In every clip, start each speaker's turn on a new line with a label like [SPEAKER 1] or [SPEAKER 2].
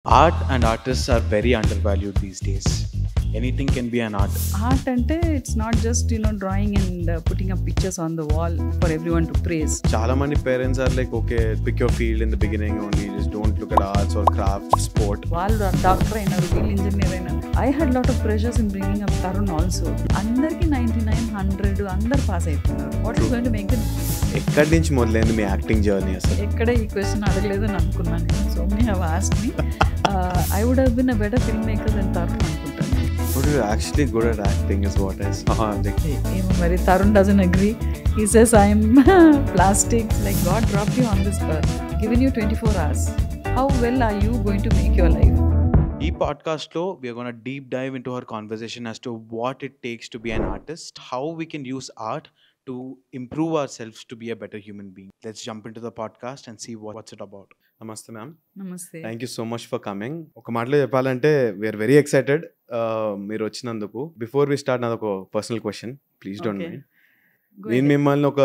[SPEAKER 1] Art and artists are very undervalued these days. Anything can be an art.
[SPEAKER 2] Art ante it's not just drawing and putting up pictures on the wall for everyone to praise.
[SPEAKER 1] Chala many parents are like, okay, pick your field in the beginning only. Just don't look at arts or craft, sport.
[SPEAKER 2] వాళ్ళు doctor అయినారు, వీళ్ళు engineer అయినారు. I had lot of pressures in bringing up Tarun also. అందరికి 99, 100 అందరు pass అయిపోయినారు. What is going to make them?
[SPEAKER 1] ఎక్కడి నుంచి మొదలైంది మీ యాక్టింగ్ జర్నీ అసలు?
[SPEAKER 2] ఎక్కడ ఈ క్వశ్చన్ అడగలేదని అనుకున్నాను. So many have asked me. I would have been a better filmmaker than Tarun అనుకుంటాను.
[SPEAKER 1] But you're actually good at acting is what I saw.
[SPEAKER 2] ఏమో మరి Tarun doesn't agree. He says I'm plastic. Like God dropped you on this earth, given you 24 hours. How well are you going to make your life?
[SPEAKER 1] ఈ పాడ్కాస్ట్లో we're gonna deep dive into our conversation as to what it takes to be an artist, how we can use art to improve our selves to be a better human being. Let's jump into the podcast and see what's it about. నమస్తే ma'am.
[SPEAKER 2] నమస్తే.
[SPEAKER 1] Thank you so much for coming. ఒక మాటలో చెప్పాలంటే we are very excited మీరు వచ్చినందుకు. Before we start నాది ఒక personal question, please don't mind. నేను మిమ్మల్ని ఒక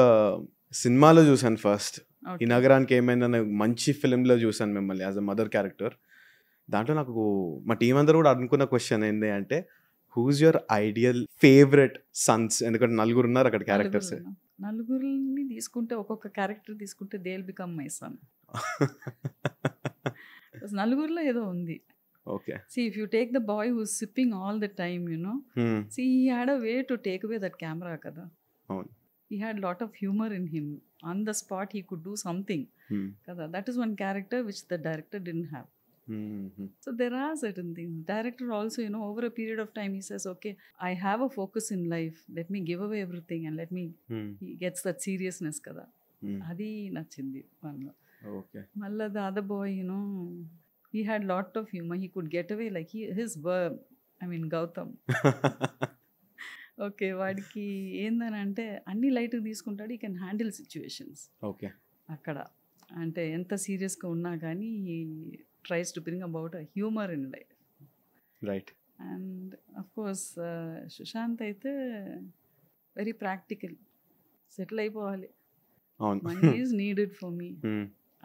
[SPEAKER 1] సినిమాలో చూసాను ఫస్ట్. ఈ నగరానికి ఏమైందన్న మంచి ఫిల్మ్లో చూసాను మిమ్మల్ని యాజ్ అ మదర్ క్యారెక్టర్. దాంట్లో నాకు మా టీం అందరూ కూడా అనుకున్న క్వశ్చన్ ఏంటి అంటే, who's your ideal favourite Sons? ఎందుకంటే నలుగురు ఉన్నారు అక్కడ క్యారెక్టర్స్.
[SPEAKER 2] నలుగురిని తీసుకుంటే ఒక్కొక్క క్యారెక్టర్ తీసుకుంటే they will become my son. నలుగురిలో ఏదో ఉంది.
[SPEAKER 1] Okay.
[SPEAKER 2] See, if you take the boy who's sipping all the time, see, he had a way to take away that camera, kada. He had lot of humor in him. On the spot, he could do something. Kada. That is one character which the director didn't have. So there are certain things. Director also, over a period of time, he says, okay, I have a focus in life. Let me give away everything and let me, he gets that seriousness, kada. Adi nachindi.
[SPEAKER 1] Okay.
[SPEAKER 2] Malla the other boy, he had lot of humor. He could get away like his verb. I mean, Gautam. Okay, వాడికి ఏందనంటే అన్ని లైట్గా తీసుకుంటాడు. ఈ can handle situations.
[SPEAKER 1] Okay.
[SPEAKER 2] అక్కడ అంటే ఎంత సీరియస్గా ఉన్నా కానీ he tries to bring about a humour in life.
[SPEAKER 1] Right.
[SPEAKER 2] And of course Sushant అయితే వెరీ ప్రాక్టికల్. సెటిల్ అయిపోవాలి. Money is needed for me.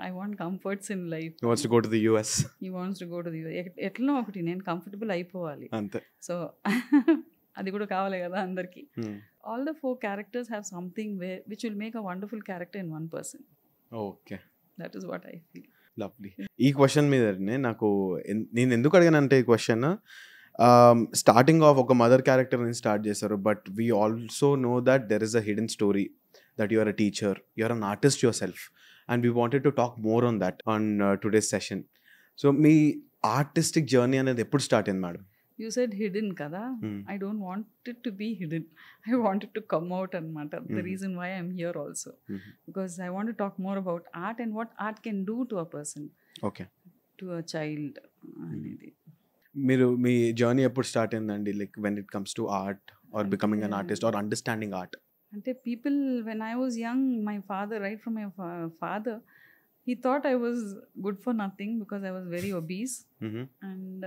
[SPEAKER 2] I want comforts in life.
[SPEAKER 1] He wants to go to the US.
[SPEAKER 2] He wants to go to the US. ఎట్లా ఒకటి నేను comfortable అయిపోవాలి.
[SPEAKER 1] అంతే.
[SPEAKER 2] So అది కూడా కావాలి కదా అందరికి. All the 4 characters have something which will make a wonderful character in one person.
[SPEAKER 1] Okay.
[SPEAKER 2] That is what I feel.
[SPEAKER 1] Lovely. ఈ క్వశ్చన్ మీదనే నాకు నేను ఎందుకు అడిగానంటే, ఈ క్వశ్చన్ స్టార్టింగ్ ఆఫ్ ఒక మదర్ క్యారెక్టర్ నుంచి స్టార్ట్ చేశారు, but we also know that there is a hidden story that you are a teacher, you are an artist yourself. And we wanted to talk more on that on today's session. So, me artistic journey anedi eppudu start ayindi madam?
[SPEAKER 2] You said hidden kada. I don't want it to be hidden. I want it to come out anamata. The reason why I'm here also. Because I want to talk more about art and what art can do to a person.
[SPEAKER 1] Okay.
[SPEAKER 2] To a child anedi.
[SPEAKER 1] మీరు మీ journey ఎప్పుడు start అయిందండి, like when it comes to art or becoming an artist or understanding art?
[SPEAKER 2] అంటే people, when I was young, my father, right from my father, he thought I was good for nothing because I was very obese. And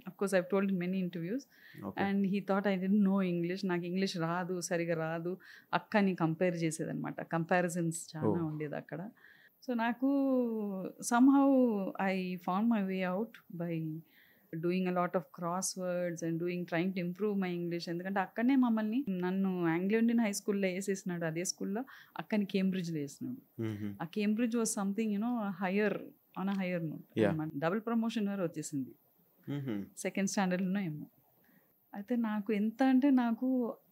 [SPEAKER 2] of course I've told in many interviews. Okay. And he thought I didn't know English. నాకు English రాదు, సరిగా రాదు. అక్కని compare చేసేదన్నమాట. Comparisons చాలా ఉండేది అక్కడ. So నాకు somehow I found my way out by doing a lot of crosswords and trying to improve my English. ఎందుకంటే అక్కడనే నన్ను ఆంగ్లో ఇండియన్ హై స్కూల్లో వేసేసినాడు. అదే స్కూల్లో అక్కని కేంబ్రిడ్జ్లో వేసినాడు. ఆ Cambridge was something higher on a higher note. Double promotion వరకు వచ్చేసింది సెకండ్ స్టాండర్డ్లోనో ఏమో. అయితే నాకు ఎంత అంటే, నాకు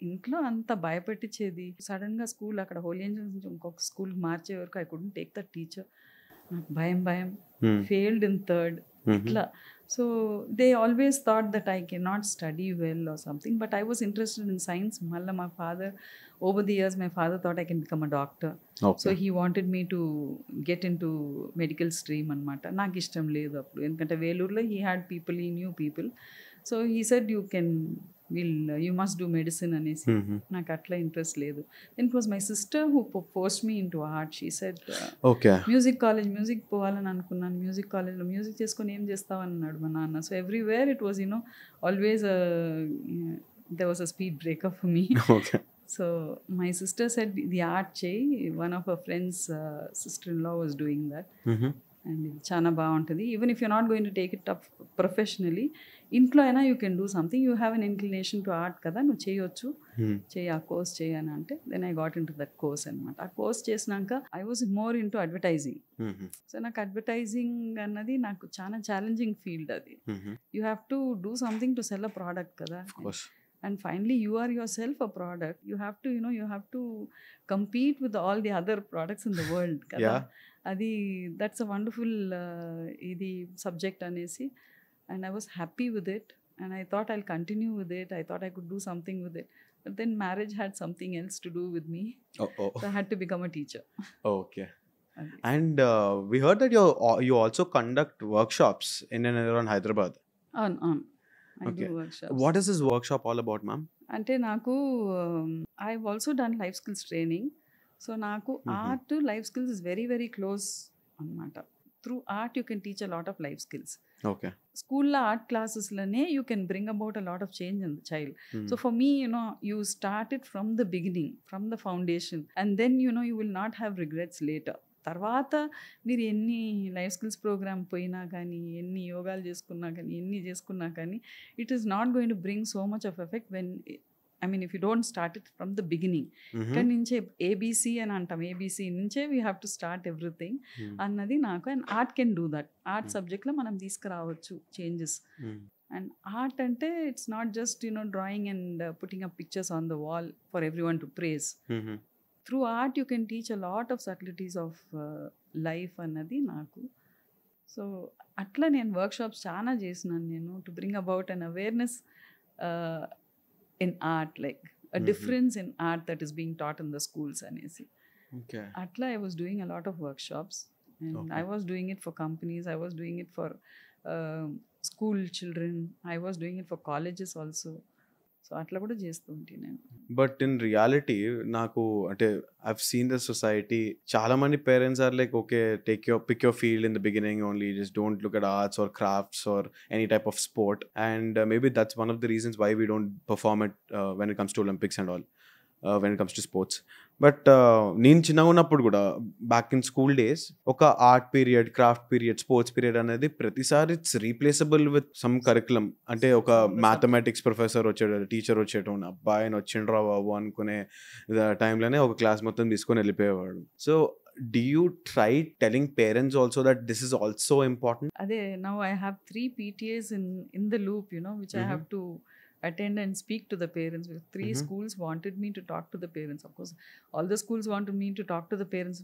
[SPEAKER 2] ఇంట్లో అంత భయపెట్టించేది. సడన్గా స్కూల్ అక్కడ హోలీ ఏంజల్స్ నుంచి ఇంకొక స్కూల్కి మార్చే వరకు I couldn't take the teacher. నాకు భయం ఫెయిల్డ్ ఇన్ థర్డ్ ఇట్లా. So they always thought that I cannot study well or something, but I was interested in science. Malla my father, over the years my father thought I can become a doctor. Okay. So he wanted me to get into medical stream anamata. నాకు ఇష్టం లేదు అప్పుడు, ఎందుకంటే వేలూరులో he had people, he knew people. So he said you must do medicine అనేసి. నాకు అట్లా interest లేదు. Then it was my sister who forced me into art. She said,
[SPEAKER 1] okay,
[SPEAKER 2] music college, music పోవాలని అనుకున్నాను. మ్యూజిక్ కాలేజ్లో music చేసుకొని ఏం చేస్తావు అన్నాడు మా నాన్న. So everywhere it was always there was a speed breaker for me.
[SPEAKER 1] Okay.
[SPEAKER 2] So my sister said the art చేయి. One of her friends sister-in-law was doing that. And ఇది చాలా బాగుంటుంది. Even if you not going to take it up professionally, ఇంట్లో అయినా you can do something. You have an inclination to art కదా, నువ్వు చేయొచ్చు, చేయి ఆ కోర్స్ చేయని అంటే then I got into that course అనమాట. ఆ కోర్స్ చేసినాక I was more into advertising. So నాకు అడ్వర్టైజింగ్ అన్నది నాకు చాలా ఛాలెంజింగ్ ఫీల్డ్ అది. You have to do something to cell a product కదా. And finally you are yourself a product. You have to, you have to compete with all the other products in the world kada.
[SPEAKER 1] Yeah.
[SPEAKER 2] Adi, that's a wonderful idi subject anesi, and I was happy with it, and I thought I'll continue with it. I thought I could do something with it, but then marriage had something else to do with me. So I had to become a teacher.
[SPEAKER 1] Okay. And we heard that you also conduct workshops in and around Hyderabad.
[SPEAKER 2] On I
[SPEAKER 1] Okay.
[SPEAKER 2] do workshops.
[SPEAKER 1] What is this workshop all about, ma'am?
[SPEAKER 2] అంటే నాకు I also done life skills training. So నాకు art life skills is very very close అనమాట. Through art you can teach a lot of life skills.
[SPEAKER 1] Okay.
[SPEAKER 2] స్కూల్లో art క్లాసెస్లోనే you can bring about a lot of change in the child. So for me you start it from the beginning, from the foundation, and then you will not have regrets later. తర్వాత మీరు ఎన్ని life skills programme పోయినా కానీ, ఎన్ని యోగాలు చేసుకున్నా కానీ, ఎన్ని చేసుకున్నా కానీ, it is not going to bring so much of effect when if you don't start it from the beginning. ఇక్కడి నుంచే ఏబీసీ అని అంటాం, ఏబీసీ నుంచే we have to start everything అన్నది నాకు. And art can do that. Art సబ్జెక్ట్లో మనం తీసుకురావచ్చు చేంజెస్. అండ్ ఆర్ట్ అంటే it's not just drawing and putting up pictures on the wall for every one to praise. Through art you can teach a lot of subtleties of life అన్నది నాకు. So అట్లా నేను workshops చాలా చేసినాను నేను, to bring about an awareness in art, like a difference in art that is being taught in the schools అనేసి. అట్లా I was doing a lot of workshops, and I was doing it for companies, I was doing it for school children, I was doing it for colleges also. So అట్లా కూడా చేస్తూ ఉంటాను నేను.
[SPEAKER 1] But in reality నాకు అంటే I've seen the society, చాలా మంది parents are like, okay pick your field in the beginning only, just don't look at arts or crafts or any type of sport. And maybe that's one of the reasons why we don't perform it when it comes to Olympics and all, when it comes to sports. But నేను చిన్నగా ఉన్నప్పుడు కూడా back in school days ఒక art period, craft period, sports period అనేది ప్రతిసారి it's replaceable with some curriculum. అంటే ఒక mathematics professor వచ్చాడు, టీచర్ వచ్చేటం, అబ్బాయి వచ్చిండ్రా బాబు అనుకునే టైంలోనే ఒక క్లాస్ మొత్తం తీసుకొని వెళ్ళిపోయేవాడు. So do you try telling parents also that this is also important?
[SPEAKER 2] Ade, now I have 3 PTAs in the loop, which I have to attend and speak to the parents. 3 schools wanted me to talk to the parents. Of course all the schools wanted me to talk to the parents,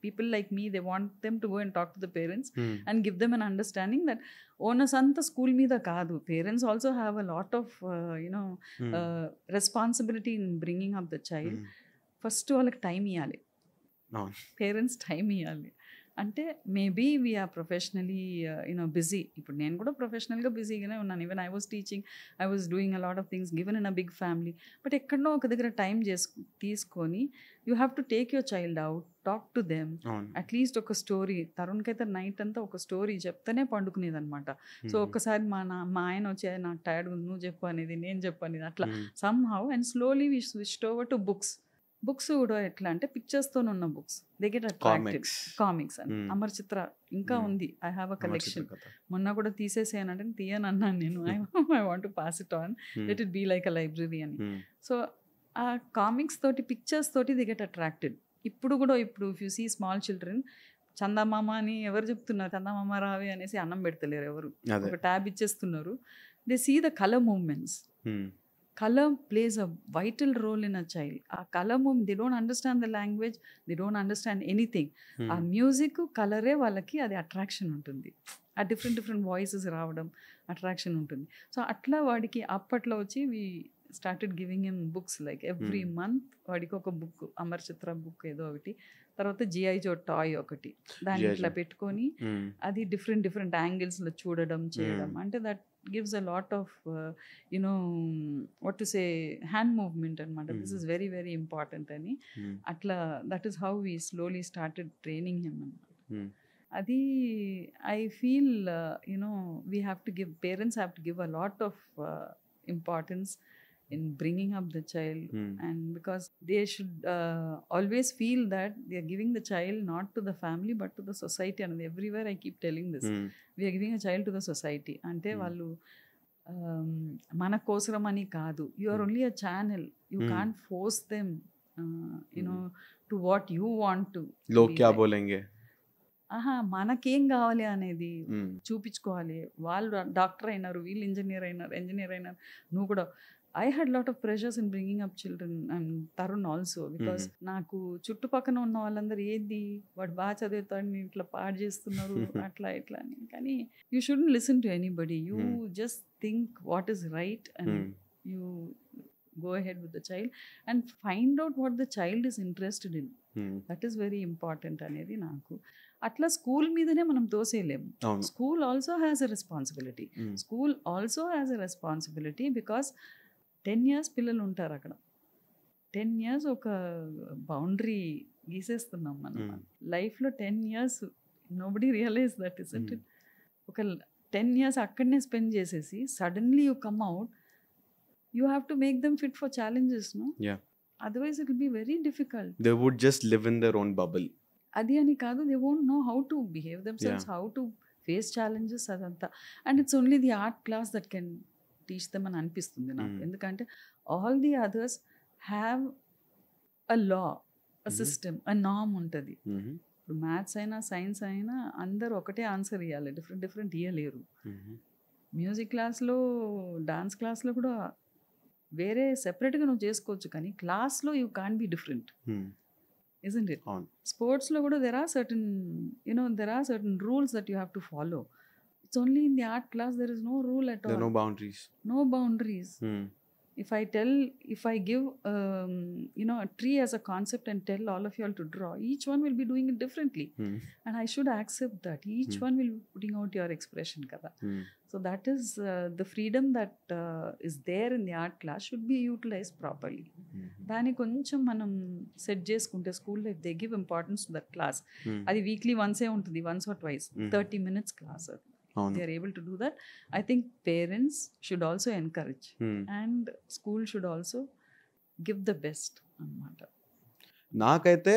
[SPEAKER 2] people like me, they want them to go and talk to the parents and give them an understanding that onus anta school meeda kaadu, parents also have a lot of responsibility in bringing up the child. First వాళ్ళకి time ఇవ్వాలి, parents time ఇవ్వాలి. అంటే maybe we are professionally busy. ఇప్పుడు నేను కూడా ప్రొఫెషనల్గా బిజీగానే ఉన్నాను. Even I was teaching, I was doing a lot of things given in a big family. But ఎక్కడో ఒక దగ్గర టైం తీసుకొని you have to take your child out, talk to them. At least ఒక స్టోరీ, తరుణ్కి అయితే నైట్ అంతా ఒక story చెప్తేనే పండుకునేది అనమాట. సో ఒక్కసారి మా ఆయన వచ్చి, నాకు టైర్డ్ ఉంది, నువ్వు చెప్పు అనేది, నేను చెప్పు అనేది, అట్లా somehow. And slowly we switched over to books కూడా ఎట్లా అంటే పిక్చర్స్తో ఉన్న books, they get attracted. Comics అని అమర్ చిత్ర ఇంకా ఉంది, ఐ హ్యావ్ అ కలెక్షన్. మొన్న కూడా తీసేసేయనంటే తీయను అన్నాను నేను. I want to pass it on, let it be like a library అని. సో ఆ కామిక్స్ తోటి, పిక్చర్స్ తోటి దే గెట్ అట్రాక్టెడ్. ఇప్పుడు if you see small children, Chandamama అని ఎవరు చెప్తున్నారు, చందమామ రావే అనేసి అన్నం పెడతలేరు ఎవరు, ఒక ట్యాబ్ ఇచ్చేస్తున్నారు. They see the colour movements. Color plays a vital role in a child. A color movement, they don't understand the language, they don't understand anything. A music color వాళ్ళకి అది అట్రాక్షన్ ఉంటుంది. ఆ డిఫరెంట్ వాయిసెస్ రావడం attraction ఉంటుంది. So అట్లా వాడికి అప్పట్లో వచ్చి we started giving him books, like every month వాడికి ఒక బుక్, అమర్ చిత్ర బుక్ ఏదో ఒకటి, తర్వాత జిఐ జో టాయ్ ఒకటి, దాన్ని ఇట్లా పెట్టుకొని అది డిఫరెంట్ యాంగిల్స్లో చూడడం చేయడం. అంటే that gives a lot of what to say, hand movement anamata. This is very very important ani atla, that is how we slowly started training him anamata. Adi I feel we have to give, parents have to give a lot of importance in bringing up the child.
[SPEAKER 1] Hmm.
[SPEAKER 2] And because they should always feel that they are giving the child not to the family but to the society. And everywhere I keep telling this,
[SPEAKER 1] Hmm.
[SPEAKER 2] we are giving a child to the society. అంటే వాళ్ళు మన కోసరం అని కాదు, you are only a channel, you can't force them you know to what you want to.
[SPEAKER 1] లోగ్ క్యా బోలేంగే,
[SPEAKER 2] మనకేం కావాలి అనేది చూపించుకోవాలి. వాళ్ళు డాక్టర్ అయినారు, వీళ్ళు ఇంజనీర్ అయినారు, నువ్వు కూడా. I had lot of pressures in bringing up children and Tarun also, because నాకు చుట్టుపక్కన ఉన్న వాళ్ళందరూ ఏంది వాడు బాగా చదువుతాడు ఇట్లా పాడు చేస్తున్నారు అట్లా ఇట్లా అని. కానీ you shouldn't listen to anybody, you just think what is right and you go ahead with the child and find out what the child is interested in. That is very important అనేది నాకు. అట్లా school మీదనే మనం తోసేయలేము. School also has a responsibility. School also has a responsibility because 10 years పిల్లలు ఉంటారు అక్కడ. 10 years ఒక బౌండరీ గీసేస్తున్నాం మనం లైఫ్లో. 10 years nobody realise that is it. ఒక 10 years అక్కడనే స్పెండ్ చేసేసి suddenly you come out, you have to make them fit for challenges, no?
[SPEAKER 1] Yeah.
[SPEAKER 2] Otherwise it will be very difficult.
[SPEAKER 1] They would just live in their own bubble.
[SPEAKER 2] Adi ani kaadu, they won't know how to behave themselves, how to face challenges adanta. And it's only the art class that can teach them అని అనిపిస్తుంది నాకు. ఎందుకంటే all the others have a law, a system, a norm ఉంటుంది. ఇప్పుడు maths అయినా science అయినా అందరూ ఒకటే ఆన్సర్ ఇవ్వాలి, డిఫరెంట్ ఇవ్వలేరు. మ్యూజిక్ క్లాస్లో, డాన్స్ క్లాస్లో కూడా వేరే సెపరేట్గా నువ్వు చేసుకోవచ్చు, కానీ క్లాస్లో you can't be different, isn't it? స్పోర్ట్స్లో కూడా there are certain rules that you have to follow. It's only in the art class there is no rule at all.
[SPEAKER 1] There are no boundaries.
[SPEAKER 2] If I give a tree as a concept and tell all of you all to draw, each one will be doing it differently. And I should accept that each one will be putting out your expression kada. So that is the freedom that is there in the art class should be utilized properly. దాన్ని కొంచెం మనం set చేసుకుంటే స్కూల్లో if they give importance to that class, అది weekly వన్సే ఉంటుంది, once or twice, 30 minutes class, they are able to do that. I think parents should also encourage and school should also give the best అన్నమాట.
[SPEAKER 1] నాకైతే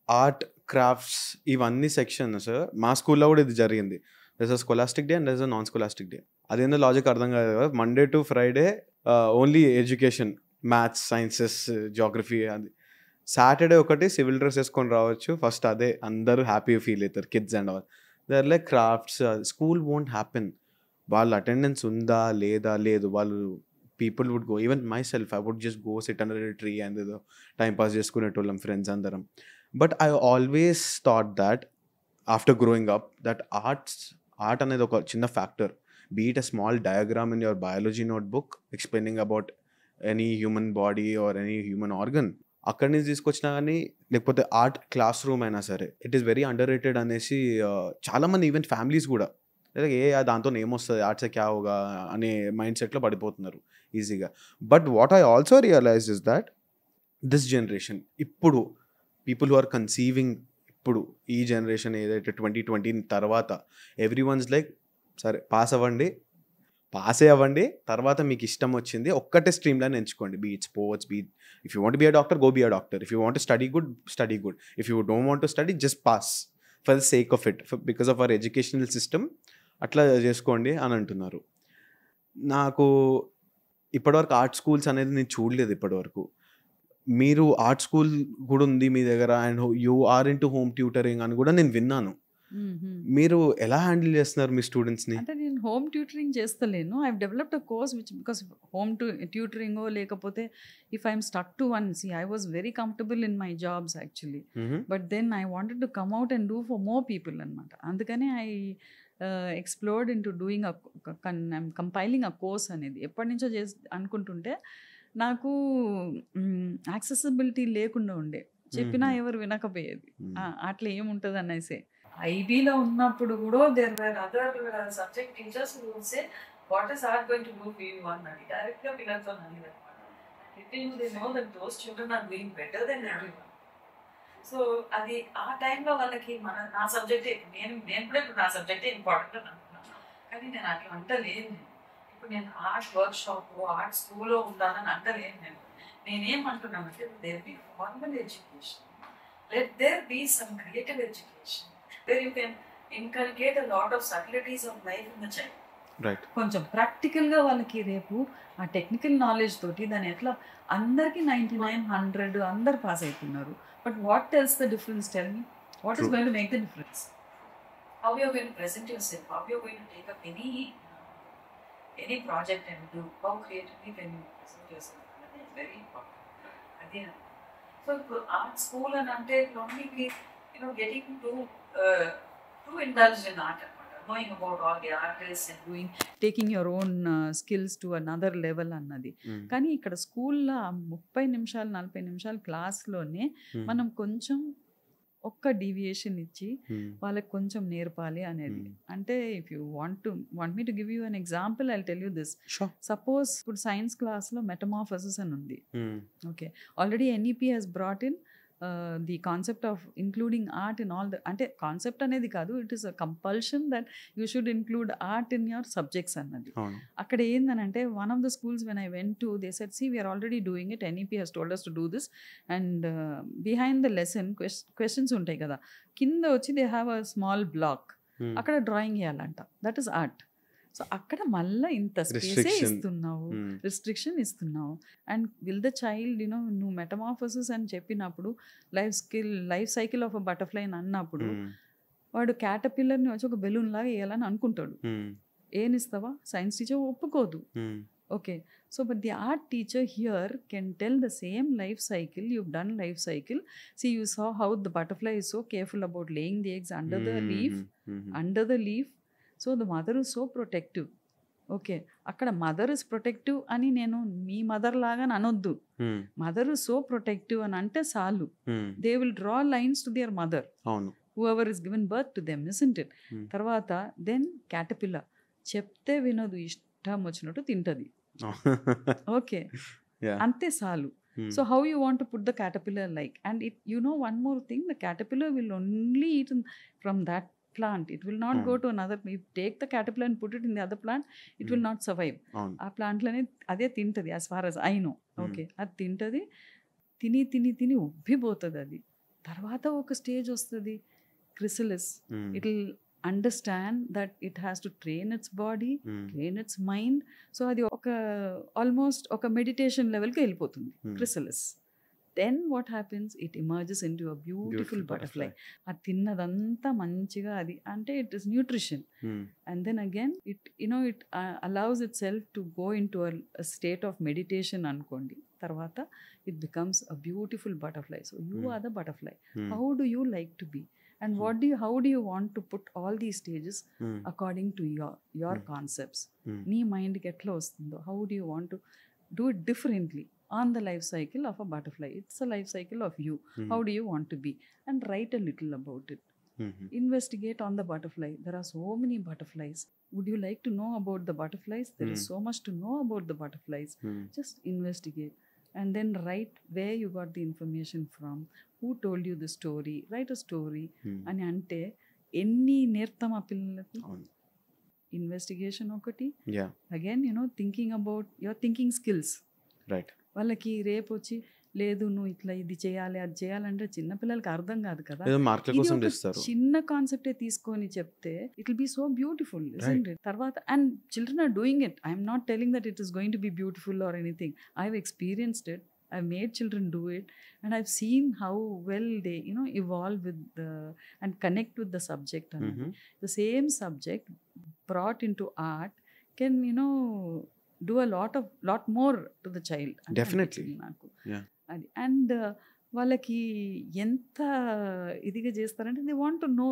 [SPEAKER 1] art, crafts ఇవన్నీ sections మా స్కూల్లో కూడా ఇది జరిగింది. there's a scholastic day and there's a non-scholastic day. అదేందో logic అర్థం కాదు కదా. Monday to Friday only education, maths, sciences, geography. అది సాటర్డే ఒకటి సివిల్ డ్రెస్ వేసుకొని రావచ్చు, ఫస్ట్ అదే అందరూ హ్యాపీ ఫీల్ అవుతారు, kids and all. They are like crafts. School won't happen. వాళ్ళ అటెండెన్స్ ఉందా లేదా లేదు, వాళ్ళు people would go. Even myself, I would just go sit under a tree and ఏదో టైం పాస్ చేసుకునేటోళ్ళం ఫ్రెండ్స్ అందరం. But I always thought that after growing up that art అనేది ఒక చిన్న factor. Be it a small diagram in your biology notebook explaining about any human body or any human organ, అక్కడి నుంచి తీసుకొచ్చినా కానీ, లేకపోతే ఆర్ట్ క్లాస్ రూమ్ అయినా సరే, it is very under rated అనేసి చాలామంది ఈవెన్ ఫ్యామిలీస్ కూడా దాంతో ఏమొస్తుంది, ఆర్ట్సే క్యా హోగా అనే మైండ్ సెట్లో పడిపోతున్నారు ఈజీగా. But what I also realise is that this generation, ఇప్పుడు పీపుల్ హు ఆర్ కన్సీవింగ్, ఇప్పుడు ఈ జనరేషన్ ఏదైతే 2020 తర్వాత, ఎవ్రీ వన్స్ లైక్ సరే పాసే అవ్వండి, తర్వాత మీకు ఇష్టం వచ్చింది ఒక్కటే స్ట్రీమ్ లైన్ ఎంచుకోండి. Be it sports, be if you want be a doctor, go be a doctor. If you want study good, if you don't want to study, just pass for the sake of it, because of our educational system. అట్లా చేసుకోండి అని అంటున్నారు. నాకు ఇప్పటివరకు art schools అనేది నేను చూడలేదు ఇప్పటివరకు. మీరు ఆర్ట్ స్కూల్ కూడా ఉంది మీ దగ్గర, and you are into home tutoring అని కూడా నేను విన్నాను. మీరు ఎలా హ్యాండిల్ చేస్తున్నారు మీ స్టూడెంట్స్ని?
[SPEAKER 2] అంటే నేను హోమ్ ట్యూటరింగ్ చేస్తలేను. I developed a course which, because home ట్యూటరింగో లేకపోతే if I'm stuck to one, see I was very comfortable in my jobs actually, but then I wanted to come out and do for more people అనమాట. అందుకనే I explored into doing compiling a course అనేది. ఎప్పటి నుంచో అనుకుంటుంటే నాకు accessibility లేకుండా ఉండే, చెప్పినా ఎవరు వినకపోయేది. అట్లా ఏముంటుంది అనేసి ఐబీలో ఉన్నప్పుడు కూడా there were other subject teachers who say what is art going to do for you అన్నది డైరెక్ట్గా పిల్లలతో అన్నది అనమాట. They know that those children are doing better than everyone. So అది ఆ టైంలో వాళ్ళకి నా సబ్జెక్టే, నేను కూడా నా సబ్జెక్టే ఇంపార్టెంట్ అని అనుకున్నాను. కానీ నేను అట్లా అంటలేదు.
[SPEAKER 3] ఇప్పుడు నేను ఆర్ట్ వర్క్ షాప్ ఆర్ట్ స్కూల్లో ఉంటానని అంటలేను. నేనేమంటున్నానంటే there be formal education, let there be some creative education where you can inculcate a lot of subtleties of life in the child.
[SPEAKER 1] Right.
[SPEAKER 3] కొంచెం ప్రాక్టికల్గా వాళ్ళకి రేపు ఆ టెక్నికల్ నాలెడ్జ్ తోటి దాని ఎట్లా అందరికీ 99, 100 అందరు పాస్ అవుతున్నారు. But what tells the difference? Tell me, what is going to make the difference? How you are going to present yourself? How you are going to take up any project and do? How creatively can you present yourself? That is very important. Again, so art school and ante only be getting too indulged in art, knowing about all the artists and doing taking your own skills to another level అన్నది. కానీ ఇక్కడ స్కూల్లో 30 నిమిషాలు 40 నిమిషాలు క్లాస్లోనే మనం కొంచెం ఒక్క deviation ఇచ్చి వాళ్ళకి కొంచెం నేర్పాలి అనేది. అంటే if you want me to give you an example, I tell you this. Suppose ఇప్పుడు సైన్స్ క్లాస్లో మెటమార్ఫోసిస్ అని ఉంది. Okay, already NEP has brought in the concept of including art in all the, అంటే కాన్సెప్ట్ అనేది కాదు, it is a compulsion that you should include art in your subjects అన్నది. అక్కడ ఏందనంటే one of the schools when I went to, they said, see we're already doing it, NEP has told us to do this, and behind the lesson questions ఉంటాయి కదా, కింద వచ్చి they have a small block, అక్కడ drawing చేయాలంట. That is art. So అక్కడ మళ్ళీ ఇంత స్పేసే ఇస్తున్నావు, రిస్ట్రిక్షన్ ఇస్తున్నావు. అండ్ విల్ ద చైల్డ్ నువ్వు మెటమార్ఫోసిస్ అని చెప్పినప్పుడు life cycle of a butterfly అని అన్నప్పుడు వాడు క్యాటర్పిల్లర్ని వచ్చి ఒక బెలూన్ లాగా వేయాలని అనుకుంటాడు. ఏనిస్తావా? సైన్స్ టీచర్ ఒప్పుకోదు. Okay, so but the art teacher here can tell the same life cycle. you've done life cycle. See, you saw how the butterfly is so careful about laying the eggs under the leaf. So the mother is so protective. Okay, అక్కడ mother is protective అని నేను మీ mother లాగా అనొద్దు. Mother is so protective అని అంటే చాలు. They will draw lines to their mother, whoever is given birth to them, isn't it? తర్వాత then caterpillar చెప్తే వినదు, ఇష్టం వచ్చినట్టు తింటది. ఓకే, అంతే చాలు. So how you want to put the caterpillar like? And one more thing, the caterpillar will only eat from that plant. It will not go to another. If you take the caterpillar and put it in the other plant, it will not survive. ఆ ప్లాంట్లోనే అదే తింటది, as far as I know. Okay, అది తింటది, తిని ఉబ్బిపోతుంది అది. తర్వాత ఒక స్టేజ్ వస్తుంది, chrysalis. It will understand that it has to train its body, train its mind. So అది ఆల్మోస్ట్ ఒక మెడిటేషన్ లెవెల్కి వెళ్ళిపోతుంది chrysalis. Then what happens? It emerges into a beautiful butterfly. అది తిన్నదంతా మంచిగా అది అంటే it is nutrition. And then again it allows itself to go into a state of meditation అనుకోండి. తర్వాత it becomes a beautiful butterfly. So you are the butterfly. How do you like to be? And how do you want to put all these stages according to your concepts? Nee mind ki etla vastundo, how do you want to do it differently on the life cycle of a butterfly? It's a life cycle of you. How do you want to be? And write a little about it. Investigate on the butterfly. There are so many butterflies. Would you like to know about the butterflies? There is so much to know about the butterflies. Just investigate. And then write where you got the information from, who told you the story. Write a story. అని అంటే ఎన్ని నేర్తాం ఆ పిల్లలకి? Investigation ఒకటి, again thinking about your thinking skills.
[SPEAKER 1] Right.
[SPEAKER 3] వాళ్ళకి రేపు వచ్చి లేదు నువ్వు ఇట్లా ఇది చేయాలి అది చేయాలంటే చిన్నపిల్లలకి అర్థం కాదు కదా. చిన్న కాన్సెప్టే తీసుకొని చెప్తే it will be so beautiful. తర్వాత and children are doing it. I'm not telling that it is going to be beautiful or anything. I have experienced it. I've made children do it, and I've seen how well they evolve with and connect with the subject. The same subject brought into art can do a lot more to the child.
[SPEAKER 1] Definitely. Yeah.
[SPEAKER 3] And వాళ్ళకి ఎంత ఇదిగా చేస్తారంటే they want to know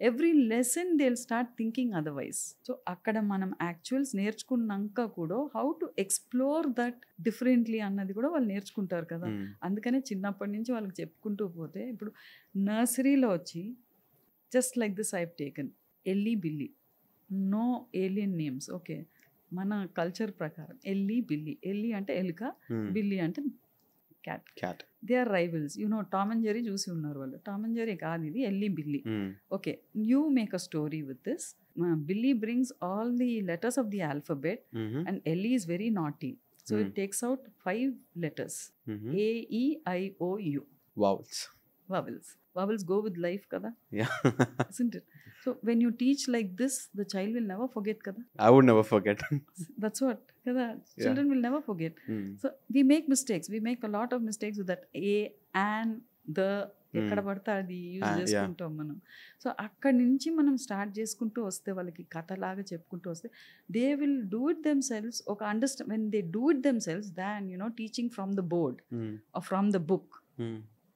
[SPEAKER 3] every lesson they will start thinking otherwise. So అక్కడ మనం actuals నేర్చుకున్నాక కూడా how to explore that differently అన్నది కూడా వాళ్ళు నేర్చుకుంటారు కదా. అందుకనే చిన్నప్పటి నుంచి వాళ్ళకి చెప్పుకుంటూ పోతే ఇప్పుడు నర్సరీలో వచ్చి just like this I have taken Elli Billi, no alien names. Okay, మన కల్చర్ ప్రకారం ఎల్లీ బిల్లీ. ఎల్లీ అంటే ఎలుక, బిల్లీ అంటే cat. They are rivals. Tom and Jerry చూసి ఉన్నారు వాళ్ళు. టామ్ అండ్ జెర్రీ కాదు ఇది, Elli Billi. Okay, you make a story with this
[SPEAKER 2] Billy brings all the letters of the alphabet and Ellie is very naughty. So it takes out 5 letters. A, E, I, O, U.
[SPEAKER 1] Vowels.
[SPEAKER 2] Vowels go with life, kada?
[SPEAKER 1] Yeah.
[SPEAKER 2] Isn't it? So when you teach like this, the child will never forget, kada?
[SPEAKER 1] I would never forget.
[SPEAKER 2] That's what, kada? Children will never forget. So we make mistakes. We make a lot of mistakes with that A and the ఎక్కడ పడితే అది use చేసుకుంటాం మనం. So అక్కడి నుంచి మనం start చేసుకుంటూ వస్తే వాళ్ళకి కథలాగా చెప్పుకుంటూ వస్తే they will do it themselves. ఒక understand when they do it themselves than teaching from the board or from the book,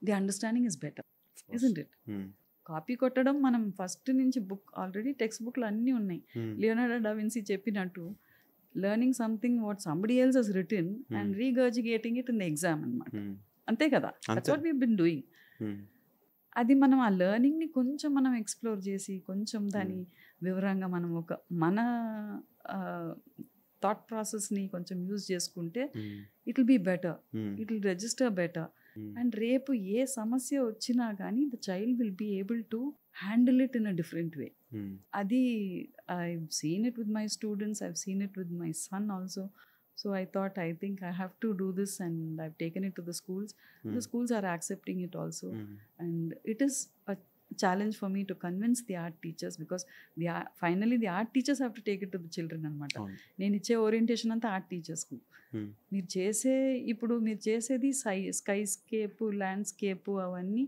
[SPEAKER 2] the understanding is better, isn't it? Copy కొట్టడం మనం ఫస్ట్ నుంచి బుక్ ఆల్రెడీ టెక్స్ట్ బుక్లు అన్నీ ఉన్నాయి. Leonardo da Vinci చెప్పినట్టు learning something what somebody else has written and regurgitating it in the exam అనమాట. అంతే కదా, that's what we been doing. అది మనం ఆ లెర్నింగ్ని కొంచెం మనం ఎక్స్ప్లోర్ చేసి కొంచెం దాని వివరంగా మనం మన థాట్ ప్రాసెస్ని కొంచెం యూజ్ చేసుకుంటే it will be better, it will register better. And రేపు ఏ సమస్య వచ్చినా కానీ the child will be able to handle it in a different way. అది I've seen it with my students, I've seen it with my son also. So I thought, I think I have to do this, and I've taken it to the schools. The schools are accepting it also. And it is a challenge for me to convince the art teachers, because finally the art teachers have to take it to the children anamata. నేను ఇచ్చే orientation అంతా art టీచర్స్కు. మీరు చేసేది skyscape, landscape, అవన్నీ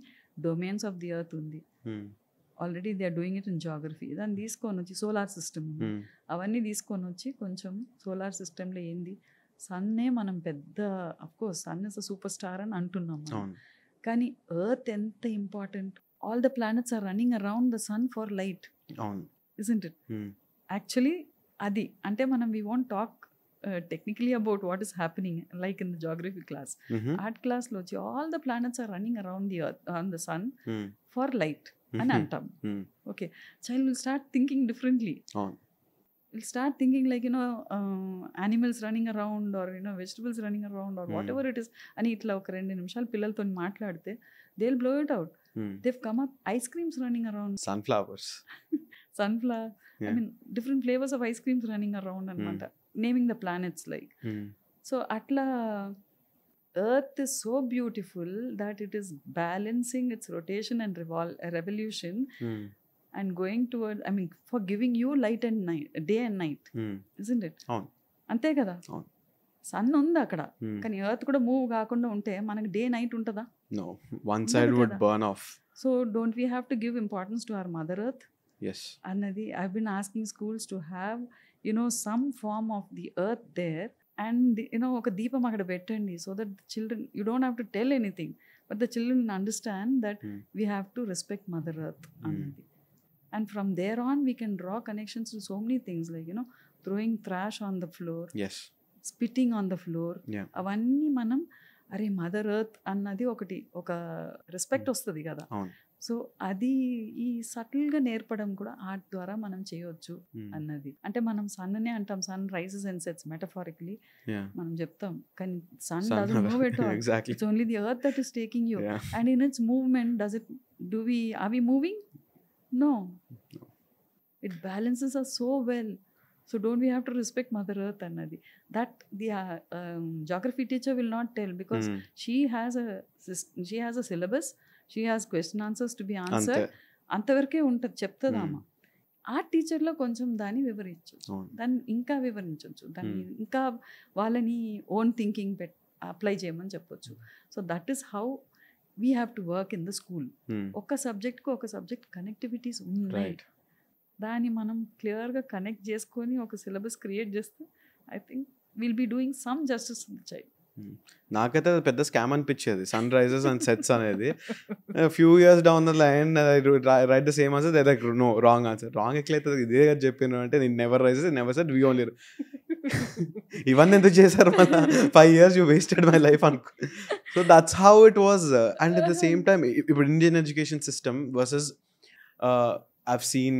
[SPEAKER 2] domains of the earth ఉంది. Already they are doing it in geography. దాన్ని తీసుకొని వచ్చి సోలార్ సిస్టమ్ అవన్నీ తీసుకొని వచ్చి కొంచెం సోలార్ సిస్టంలో ఏంది సన్నే మనం పెద్ద, of course sun is a super star అని అంటున్నాం, కానీ ఎర్త్ ఎంత important. All the planets are running around the sun for light, isn't it? Actually అది అంటే మనం we want talk technically about what is happening, like in the geography class. Art class lo వచ్చి all the planets are running around the earth, on the sun for light అని అంటాం. Okay, child will start thinking differently. Will start thinking like animals running around, or vegetables running around, or whatever it is అని ఇట్లా ఒక 2 నిమిషాలు పిల్లలతో మాట్లాడితే they'll blow it out. They've come up ice creams running around,
[SPEAKER 1] sunflower,
[SPEAKER 2] I mean different flavors of ice creams running around anamata, naming the planets like. So atla earth is so beautiful that it is balancing its rotation and revolution and going toward, I mean for giving you light and night, day and night, isn't it? ante kada, sun ఉంది అక్కడ, కానీ earth కూడా move కాకుండా ఉంటే మనకి day night ఉంటుందా?
[SPEAKER 1] No, one side would burn off.
[SPEAKER 2] So don't we have to give importance to our mother earth?
[SPEAKER 1] Yes.
[SPEAKER 2] Annadi, I've been asking schools to have some form of the earth there, and oka deepam akkada pettandi, so that the children, you don't have to tell anything, but the children understand that we have to respect mother earth annadi. And from there on we can draw connections to so many things, like throwing trash on the floor,
[SPEAKER 1] yes,
[SPEAKER 2] spitting on the floor, avanni manam అరే mother earth అన్నది ఒక respect వస్తుంది కదా. So అది ఈ సటిల్గా నేర్పడం కూడా art ద్వారా మనం చేయొచ్చు అన్నది. అంటే మనం సన్నే అంటాం, sun rises and sets metaphorically మనం చెప్తాం, కానీ sun doesn't move at all. It's only the earth that is taking you, and in its movement are we moving? No, it balances us so well. So don't we have to respect mother earth annadi? That the geography teacher will not tell, because she has a syllabus, she has question answers to be answered, అంతవరకే ఉంటుంది చెప్తుందామా. Art టీచర్లో కొంచెం దాన్ని వివరించవచ్చు, దాన్ని ఇంకా వివరించవచ్చు, దాన్ని ఇంకా వాళ్ళని ఓన్ థింకింగ్ అప్లై చేయమని చెప్పొచ్చు. So that is how we have to work in the school. ఒక సబ్జెక్ట్కు ఒక సబ్జెక్ట్ కనెక్టివిటీస్ ఉన్నాయి, దాన్ని మనం క్లియర్గా కనెక్ట్ చేసుకొని ఒక సిలబస్ క్రియేట్ చేస్తే I think will be doing some justice to the child.
[SPEAKER 1] నాకైతే పెద్ద స్కామ్ అనిపించేది సన్ రైజెస్ అండ్ సెట్స్ అనేది. Few years down the line right the same answer, they know wrong answer. Wrong ఎట్లయితే ఇదే చెప్పిన అంటే నేను never rises never set, we only. ఇవన్నీ ఎందుకు చేశారు మళ్ళీ? 5 years you wasted my life అనుకో. So that's how it was. And at the same time ఇప్పుడు Indian education system versus I've seen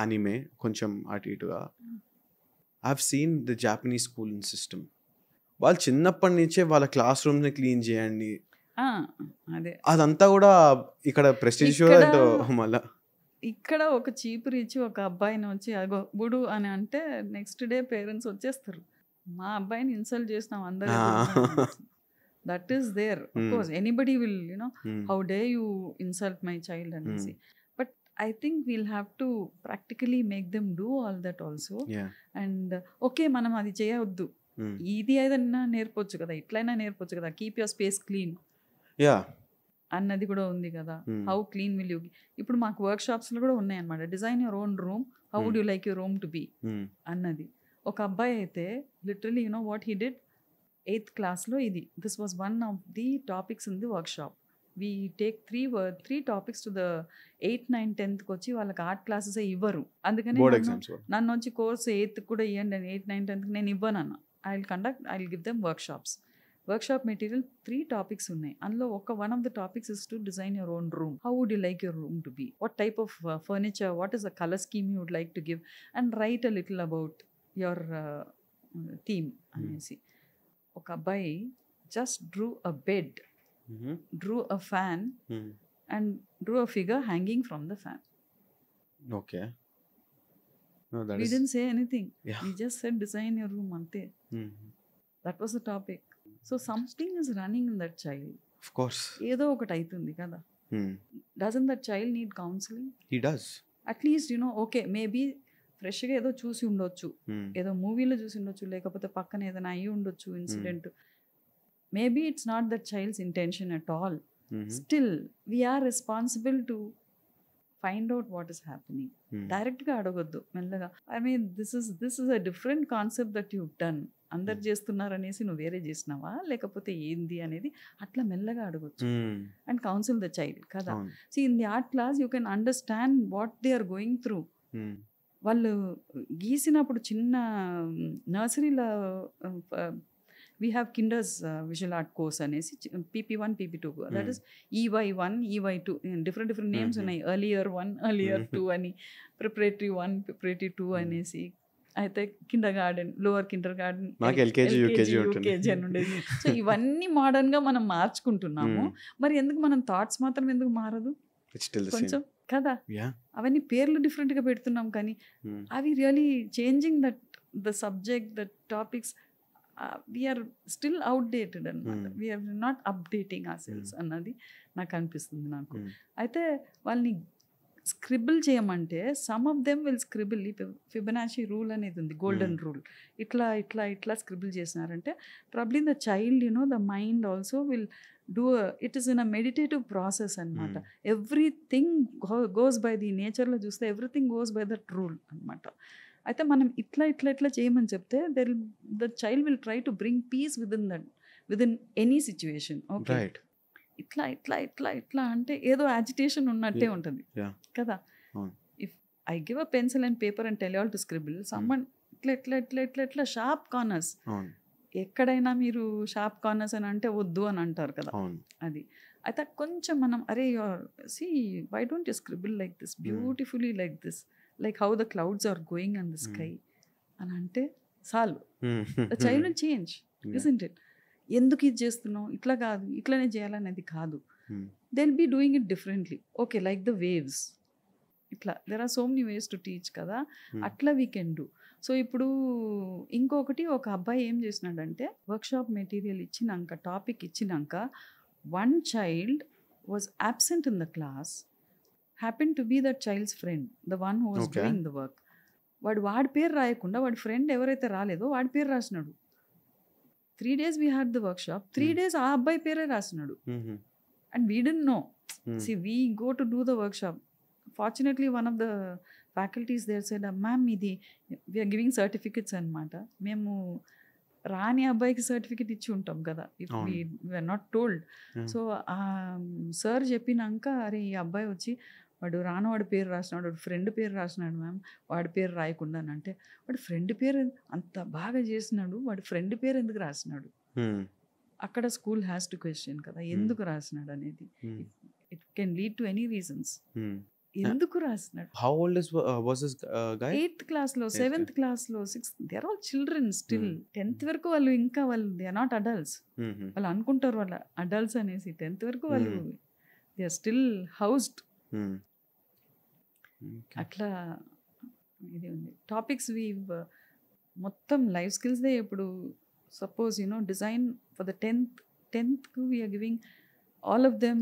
[SPEAKER 1] anime కొంచెం అటు ఇటుగా. I've seen the Japanese schooling system. వాళ్ళు చిన్నప్పటి నుంచే వాళ్ళ క్లాస్ రూమ్ని క్లీన్ చేయండి, అదంతా కూడా ఇక్కడ ప్రెస్టీజియో మళ్ళా
[SPEAKER 2] ఇక్కడ ఒక చీపురు ఇచ్చి ఒక అబ్బాయిని వచ్చి అగో బుడు అని అంటే నెక్స్ట్ డే పేరెంట్స్ వచ్చేస్తారు. మా అబ్బాయిని ఇన్సల్ట్ చేసినాం అందరూ. That is there. Of course anybody will how dare you insult my child అనేసి. But I think we'll have to practically make them do all that also. And okay మనం అది చేయవద్దు, ఇది ఏదైనా నేర్పొచ్చు కదా, ఇట్లయినా నేర్పొచ్చు కదా, కీప్ యువర్ స్పేస్ క్లీన్ అన్నది కూడా ఉంది కదా. హౌ క్లీన్ విల్ యూ, ఇప్పుడు మాకు వర్క్ షాప్స్లో కూడా ఉన్నాయన్నమాట. Design your own room, how would you like your room to be అన్నది. ఒక అబ్బాయి అయితే literally what he did, 8th క్లాస్లో ఇది, this was one of the topics in the work shop. We take 3 topics to the 8th, 9th, 10th వచ్చి వాళ్ళకి art classes ఇవ్వరు. అందుకని నన్ను వచ్చి కోర్స్ 8th కూడా ఇవ్వండి, 8th, 9th, 10th నేను ఇవ్వను అన్న. I will give them workshops. Workshop material 3 topics ఉన్నాయి. అందులో one of the topics is to design your own room. How would you like your room to be, what type of furniture, what is the colour scheme you would like to give, and write a little about your theme అనేసి. ఒక అబ్బాయి just drew a bed, drew a fan, and drew a figure hanging from the fan.
[SPEAKER 1] Okay,
[SPEAKER 2] we didn't say anything. We just said design your room ante. That was the topic. So something is running in that child.
[SPEAKER 1] Of course.
[SPEAKER 2] ఏదో ఒకటి అవుతుంది కదా. Doesn't that child need counseling?
[SPEAKER 1] He does.
[SPEAKER 2] At least okay, maybe ఫ్రెష్గా ఏదో చూసి ఉండొచ్చు, ఏదో మూవీలో చూసి ఉండొచ్చు, లేకపోతే పక్కన ఏదైనా అయ్యి ఉండొచ్చు incident. Maybe it's not that child's intention at all. Still we're responsible to find out what is happening. డైరెక్ట్గా అడగొద్దు, మెల్లగా. I mean this is a different concept that you done. అందరు చేస్తున్నారు అనేసి నువ్వు వేరే చేసినావా లేకపోతే ఏంది అనేది అట్లా మెల్లగా అడగొచ్చు. అండ్ కౌన్సిల్ ద చైల్డ్ కదా. See in the art class you can understand what they are going through. వాళ్ళు గీసినప్పుడు చిన్న నర్సరీలో we have kinders visual art course అనేసి PP1, PP2, that is EY1, EY2, different names ఉన్నాయి. Earlier 1, earlier 2 అని, preparatory 1, preparatory 2 అనేసి. అయితే kindergarten, lower kindergarten,
[SPEAKER 1] LKG, UKG
[SPEAKER 2] అని ఉండేది. సో ఇవన్నీ మోడర్న్గా మనం మార్చుకుంటున్నాము. మరి ఎందుకు మనం థాట్స్ మాత్రం ఎందుకు మారదు కొంచెం కదా. అవన్నీ పేర్లు డిఫరెంట్గా పెడుతున్నాం కానీ అవి really changing that the subject, the topics. We're still outdated అనమాట. We're not updating our selves అన్నది నాకు అనిపిస్తుంది నాకు. అయితే వాళ్ళని స్క్రిబుల్ చేయమంటే some of them will scribble. Fibonacci rule అనేది ఉంది, గోల్డెన్ రూల్. ఇట్లా స్క్రిబుల్ చేసినారంటే probably the child the mind also will do it is in a meditative process అనమాట. ఎవ్రీథింగ్ గోస్ బై ది నేచర్లో చూస్తే everything goes by that rule అనమాట. అయితే మనం ఇట్లా చేయమని చెప్తే the child will try to bring peace within any situation. Okay, ఇట్లా అంటే ఏదో యాజిటేషన్ ఉన్నట్టే ఉంటుంది కదా. If I give a pencil and paper and tell you all to scribble, సమ్మన్ ఇట్లా షార్ప్ కార్నర్స్. ఎక్కడైనా మీరు షార్ప్ కార్నర్స్ అని అంటే వద్దు అని అంటారు కదా. అది అయితే కొంచెం మనం అరే why don't you scribble like this, beautifully like this, like how the clouds are going on the sky అని అంటే చాలు. the child will change, isn't it? ఎందుకు ఇది చేస్తున్నావు, ఇట్లా కాదు, ఇట్లానే చేయాలనేది కాదు. they'll be doing it differently. okay, like the waves, ఇట్లా there are so many ways to teach కదా. అట్లా we can do. సో ఇప్పుడు ఇంకొకటి, ఒక అబ్బాయి ఏం చేసినాడంటే వర్క్షాప్ మెటీరియల్ ఇచ్చినాక, టాపిక్ ఇచ్చినాక, one child was absent in the class, happened to be that child's friend, the one who was doing the work. వాడి పేరు రాయకుండా వాడి ఫ్రెండ్ ఎవరైతే రాలేదో వాడి పేరు రాసినాడు. 3 days we had the workshop, 3 days ఆ అబ్బాయి పేరే రాసినాడు. and we didn't know. see, we go to do the workshop. Fortunately, one of the faculties there said, ma'am, ఇది we are giving certificates అనమాట. మేము రాని అబ్బాయికి సర్టిఫికెట్ ఇచ్చి ఉంటాం కదా, if we're not told. So sir చెప్పినాక, అరే ఈ అబ్బాయి వచ్చి వాడు రానవాడి పేరు రాసినాడు, వాడు ఫ్రెండ్ పేరు రాసినాడు మ్యామ్, వాడి పేరు రాయకుండా అని అంటే, వాడి ఫ్రెండ్ పేరు అంత బాగా చేసినాడు, వాడి ఫ్రెండ్ పేరు ఎందుకు రాసినాడు? అక్కడ స్కూల్ హ్యాస్ టు క్వశ్చన్ కదా, ఎందుకు రాసినాడు అనేది. It can lead to any reasons. ఎందుకు రాసినాడు?
[SPEAKER 1] How old was this guy?
[SPEAKER 2] 8th class లో, 7th class లో, 6th. They are all children still. 10th వరకు వాళ్ళు ఇంకా దే ఆర్ నాట్ అడల్ట్స్. వాళ్ళు అనుకుంటారు వాళ్ళ అడల్ట్స్ అనేసి. 10th వరకు వాళ్ళు దే ఆర్ స్టిల్ హౌస్డ్. అట్లా ఇది ఉంది. టాపిక్స్ మొత్తం లైఫ్ స్కిల్స్దే. ఇప్పుడు suppose design for the 10th we're giving all of them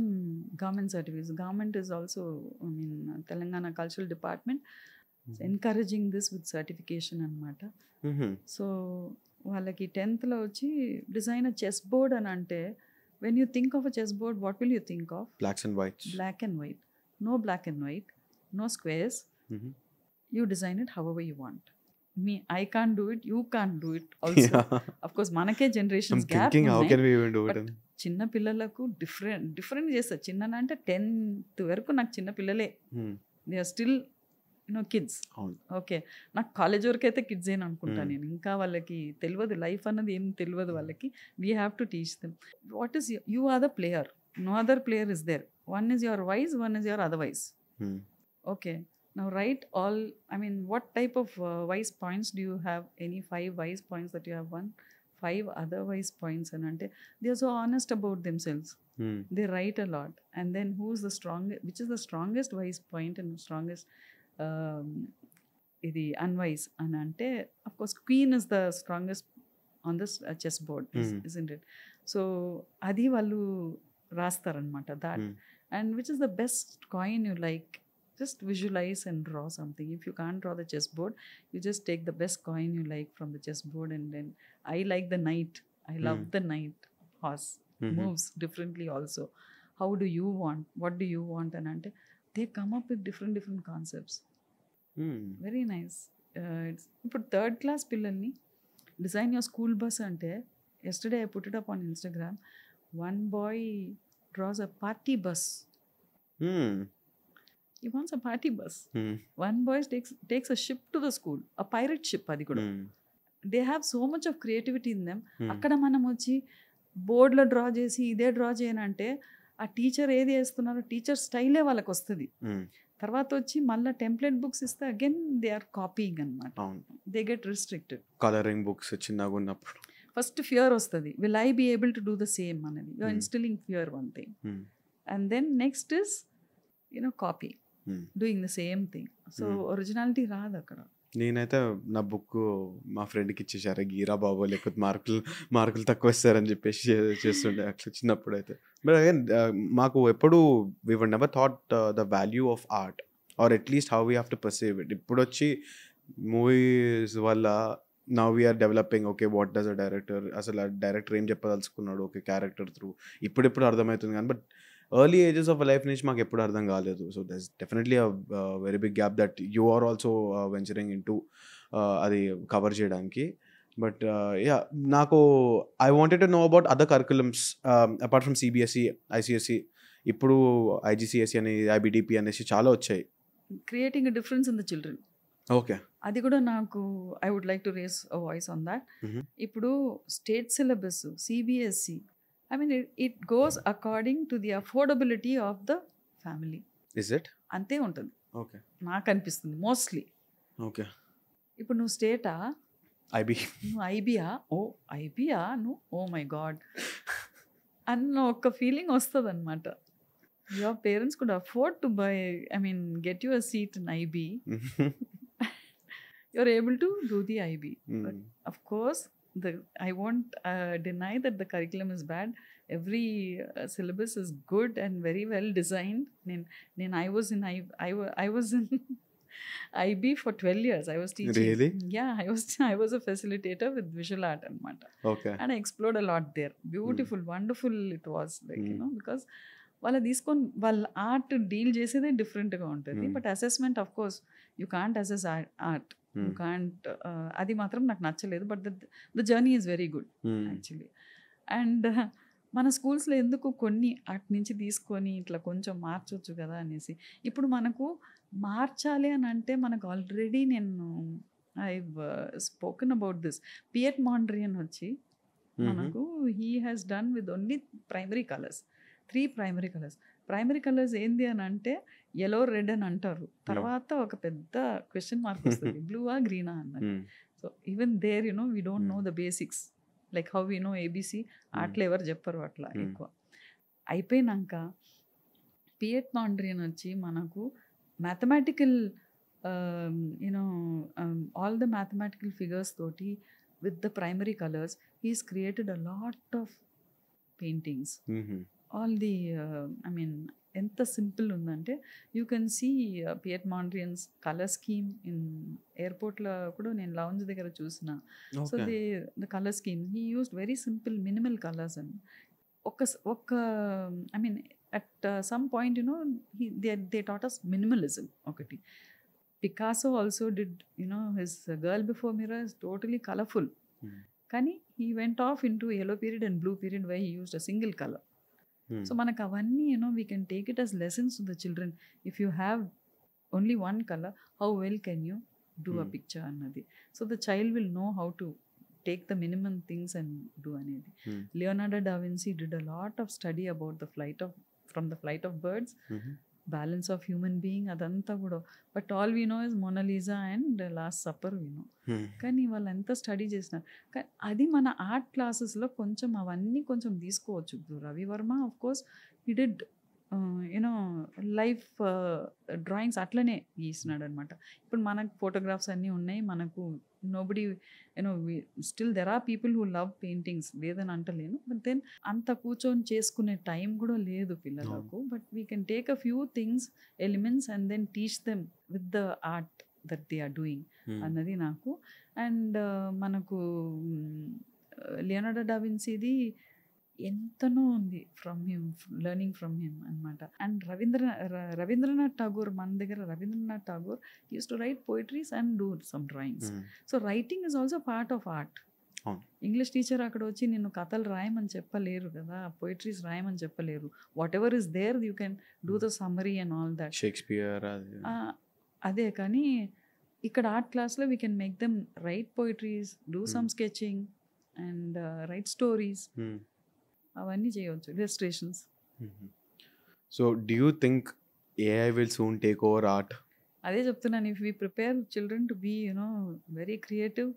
[SPEAKER 2] government certificates. Government is also, I mean, Telangana Cultural Department is encouraging this with certification anamata. So వాళ్ళకి 10th వచ్చి design chess board అని అంటే, when you think of a chess board, what will you think of?
[SPEAKER 1] Black and white.
[SPEAKER 2] No black and white, no squares. You design it however you want. I can't do it, you can't do it also. Of course మనకే generations gap
[SPEAKER 1] thinking how can we even do it.
[SPEAKER 2] చిన్న పిల్లలకు different చేస్తారు. చిన్న అంటే 10th వరకు నాకు చిన్న పిల్లలే, they are still kids. Okay, నాకు కాలేజ్ వరకు అయితే కిడ్స్ ఏని అనుకుంటాను నేను. ఇంకా వాళ్ళకి తెలియదు, లైఫ్ అన్నది ఏం తెలియదు వాళ్ళకి. We have to teach them what is you are the player, no other player is there. One is your wise, one is your otherwise. Okay, now write all, I mean, what type of wise points do you have? Any 5 wise points that you have won? 5 other wise points and ante they are so honest about themselves. They write a lot. And then who's the strongest, which is the strongest wise point and strongest idi unwise and ante, of course queen is the strongest on this chessboard, isn't it? So adi vallu rastar anamata that. And which is the best coin you like? Just visualize and draw something. If you can't draw the chessboard, you just take the best coin you like from the chessboard. And then I like the knight. I love the knight horse. Moves differently also. How do you want? What do you want? And ante they come up with different concepts. Very nice. ఇప్పుడు 3rd class పిల్లల్ని design your school bus ante, yesterday I put it up on Instagram. One boy draws a party bus. He wants a party bus. One boy takes a ship to the school, a pirate ship. Adi kuda. They have so much of creativity in them. Akkada manam vachi board lo draw chesi ide draw cheyanante ఆ teacher ఏది వేస్తున్నారో teacher స్టైలే వాళ్ళకి వస్తుంది. తర్వాత వచ్చి మళ్ళీ template books ఇస్తే అగైన్ దే ఆర్ కాపీయింగ్ అనమాట. They get restricted.
[SPEAKER 1] Colouring books చిన్నగా ఉన్నప్పుడు
[SPEAKER 2] ఫస్ట్ ఫియర్ వస్తుంది, will I be able to do the same అనేది. You are instilling fear one thing. And then next is copy, doing the same thing. So originality రాదు అక్కడ.
[SPEAKER 1] నేనైతే నా book మా ఫ్రెండ్కి ఇచ్చేసారు, గీరా బాబు లేకపోతే మార్కులు తక్కువ ఇస్తారని చెప్పేసి చేస్తుండే అట్లా చిన్నప్పుడు అయితే. బట్ అగైన్ మాకు ఎప్పుడు we were never thought the value of art or at least how we have to perceive it. ఇప్పుడు వచ్చి మూవీస్ వల్ల now we're developing, okay what does a director, అసలు ఆ డైరెక్టర్ ఏం చెప్పదలుచుకున్నాడు, ఓకే క్యారెక్టర్ త్రూ ఇప్పుడెప్పుడు అర్థమవుతుంది కానీ, but early ages of life నుంచి మాకు ఎప్పుడు అర్థం కాలేదు. So that's definitely a very big gap that you are also venturing in to అది కవర్ చేయడానికి. బట్ యా, నాకు I wanted to know about other curriculums apart from CBSE, ICSE, ఇప్పుడు IGCSE అని, ఐబిడిపి అనేసి చాలా వచ్చాయి.
[SPEAKER 2] Creating a difference in the children.
[SPEAKER 1] Okay,
[SPEAKER 2] అది కూడా నాకు I would like to raise a voice on that. ఇప్పుడు state syllabus CBSE, I mean, it goes according to the affordability of the family.
[SPEAKER 1] Is it?
[SPEAKER 2] అంతే ఉంటుంది.
[SPEAKER 1] Okay,
[SPEAKER 2] నాకు అనిపిస్తుంది mostly.
[SPEAKER 1] Okay,
[SPEAKER 2] ఇప్పుడు నువ్వు స్టేటా,
[SPEAKER 1] ఐబీ,
[SPEAKER 2] నువ్వు ఐబియా, ఐబియా నువ్వు, ఓ మై గాడ్ అన్న ఒక ఫీలింగ్ వస్తుంది అనమాట. Your parents could afford to buy, I mean get you a seat in IB. You are able to do the IB. But of course I won't deny that the curriculum is bad. Every syllabus is good and very well designed. I was in IB for 12 years. I was teaching.
[SPEAKER 1] Really?
[SPEAKER 2] Yeah, I was a facilitator with visual art anamata.
[SPEAKER 1] Okay.
[SPEAKER 2] And I explored a lot there. Beautiful, wonderful it was, like because వాళ్ళ తీసుకొని వాళ్ళ art deal చేసేదే డిఫరెంట్గా ఉంటుంది. But assessment of course you can't assess art, you can't, అది మాత్రం నాకు నచ్చలేదు. But the journey is very good actually. And మన స్కూల్స్లో ఎందుకు కొన్ని అటు నుంచి తీసుకొని ఇట్లా కొంచెం మార్చవచ్చు కదా అనేసి. ఇప్పుడు మనకు మార్చాలి అని అంటే మనకు already I spoken about this. పియట్ మాండ్రియన్ వచ్చి మనకు he has done with only primary colours, 3 primary colours. Primary colours ఏంది అని అంటే ఎల్లో, రెడ్ అని అంటారు. తర్వాత ఒక పెద్ద క్వశ్చన్ మార్క్ వస్తుంది, బ్లూవా గ్రీనా అన్నది. So even there we don't know the basics, like how we know A B C. అట్లా ఎవరు చెప్పరు అట్లా ఎక్కువ. అయిపోయినాక పియట్ మాండ్రియన్ వచ్చి మనకు mathematical, all the mathematical figures toti with the primary colors, he's created a lot of paintings. All the ఎంత సింపుల్ ఉందంటే యూ కెన్ సీ పియట్ మాండ్రియన్స్ కలర్ స్కీమ్ ఇన్ ఎయిర్పోర్ట్లో కూడా నేను లౌంజ్ దగ్గర చూసిన. So the colour scheme he used very simple minimal colours and ఒక at some point they taught us minimalism ఒకటి. Picasso also did his girl before mirror is totally colourful, కానీ he went off into yellow period and blue period where he used a single color. So మనకు అవన్నీ we can take it as lessons to the children. If you have only one color, how well can you do a picture అన్నది. So the child will know how to take the minimum things and do అనేది. Leonardo da Vinci did a lot of study about the from the flight of birds, balance of human being, అదంతా కూడా. But all we know is Mona Lisa and last supper we know. కానీ వాళ్ళు ఎంత study చేసినారు. కానీ అది మన art క్లాసెస్లో కొంచెం అవన్నీ కొంచెం తీసుకోవచ్చు. ఇప్పుడు Ravi Varma of course he did life drawings అట్లనే గీసినాడు అనమాట. ఇప్పుడు మనకు ఫోటోగ్రాఫ్స్ అన్నీ ఉన్నాయి, మనకు nobody still there are people who love paintings, లేదని అంటలేను. బట్ దెన్ అంత కూర్చొని చేసుకునే టైం కూడా లేదు పిల్లలకు. But we can take a few things, elements and then teach them with the art that they are doing అన్నది నాకు. అండ్ మనకు లియోనార్డో డా విన్సీది ఎంతనో ఉంది from him, learning from him అనమాట. అండ్ రవీంద్రనాథ్ ఠాగూర్, మన దగ్గర Rabindranath Tagore use to write poetries and do some drawings. So writing is also part of art. English teacher అక్కడ వచ్చి నిన్ను కథలు రాయమని చెప్పలేరు కదా, పోయిటరీస్ రాయమని చెప్పలేరు. Whatever is there you can do the summary and all that.
[SPEAKER 1] Shakespeare
[SPEAKER 2] అదే. కానీ ఇక్కడ ఆర్ట్ క్లాస్లో we can make them write poetries, do some sketching and write stories. అవన్నీ చేయవచ్చు, illustrations.
[SPEAKER 1] So do you think AI will soon take over art?
[SPEAKER 2] అదే చెప్తున్నాను. If we prepare children to be very creative,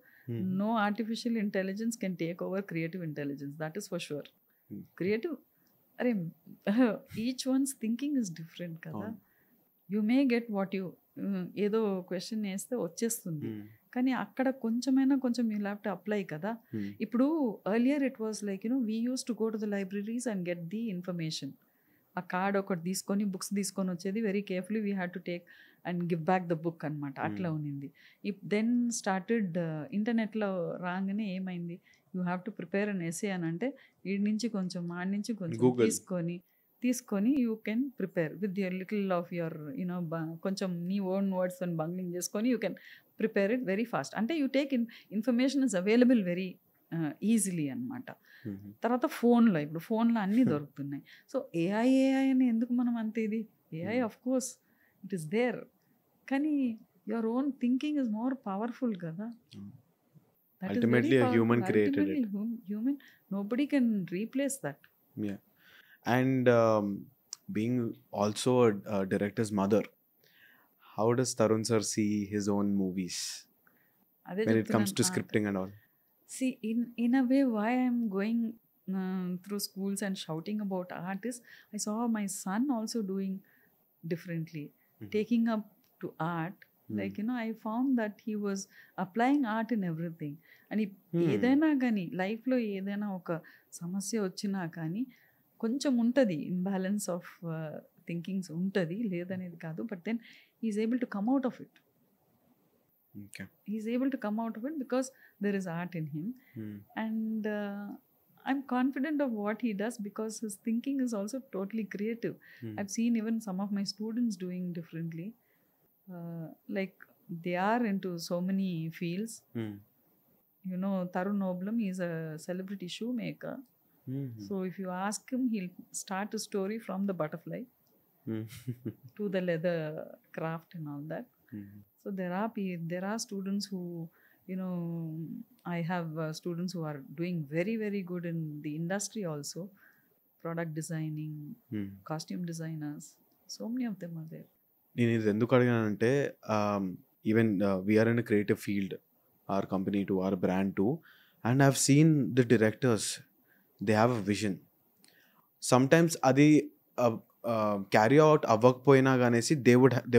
[SPEAKER 2] no artificial intelligence can take over creative intelligence. That is for sure. Creative, అరే each one's thinking is different కదా. You may get what you ఏదో question వేస్తే వచ్చేస్తుంది, కానీ అక్కడ కొంచెమైనా కొంచెం you have to apply కదా. ఇప్పుడు earlier it was like we use to go to the libraries and get the information. ఆ కార్డ్ ఒకటి తీసుకొని బుక్స్ తీసుకొని వచ్చేది, very carefully we had to take and give back the book అనమాట. అట్లా ఉన్నింది. దెన్ స్టార్టెడ్ ఇంటర్నెట్లో రాగానే ఏమైంది, you have to prepare an essay అని అంటే ఈడి నుంచి కొంచెం ఆడి నుంచి కొంచెం తీసుకొని you can prepare with your little of your కొంచెం నీ ఓన్ వర్డ్స్ అని బంగ్లింగ్ చేసుకొని you can prepare it very fast. అంటే you take information is available very easily అనమాట. తర్వాత ఫోన్లో, ఇప్పుడు ఫోన్లో అన్నీ దొరుకుతున్నాయి. సో ఏఐ అని ఎందుకు మనం అంతే, ఇది AI of course it is there, కానీ your own thinking is more powerful కదా.
[SPEAKER 1] Ultimately a human created it.
[SPEAKER 2] Human, nobody can replace that.
[SPEAKER 1] Yeah. And being also a director's mother, how does Tarun sir see his own movies when it comes to scripting and all?
[SPEAKER 2] See, in a way, why I'm going through schools and shouting about art is I saw my son also doing differently, taking up to art. Like I found that he was applying art in everything. And ఏదైనా కానీ లైఫ్లో ఏదైనా ఒక సమస్య వచ్చినా కానీ కొంచెం ఉంటుంది, ఇంబ్యాలెన్స్ ఆఫ్ థింకింగ్స్ ఉంటుంది, లేదనేది కాదు. But then is able to come out of it. He's able to come out of it because there is art in him. And I'm confident of what he does because his thinking is also totally creative. I've seen even some of my students doing differently. Like they are into so many fields. Tarun Oblum, he's a celebrity shoemaker. So if you ask him, he'll start a story from the butterfly to the leather craft and all that. So there are students who, I have students who are doing very, very good in the industry also. Product designing, costume designers, so many of them are there.
[SPEAKER 1] నేను ఇది ఎందుకు అడిగానంటే even we're in creative field, our company too, our brand too, and I've seen the directors, they have a vision. Sometimes adi carry out అవ్వకపోయినా కానేసి they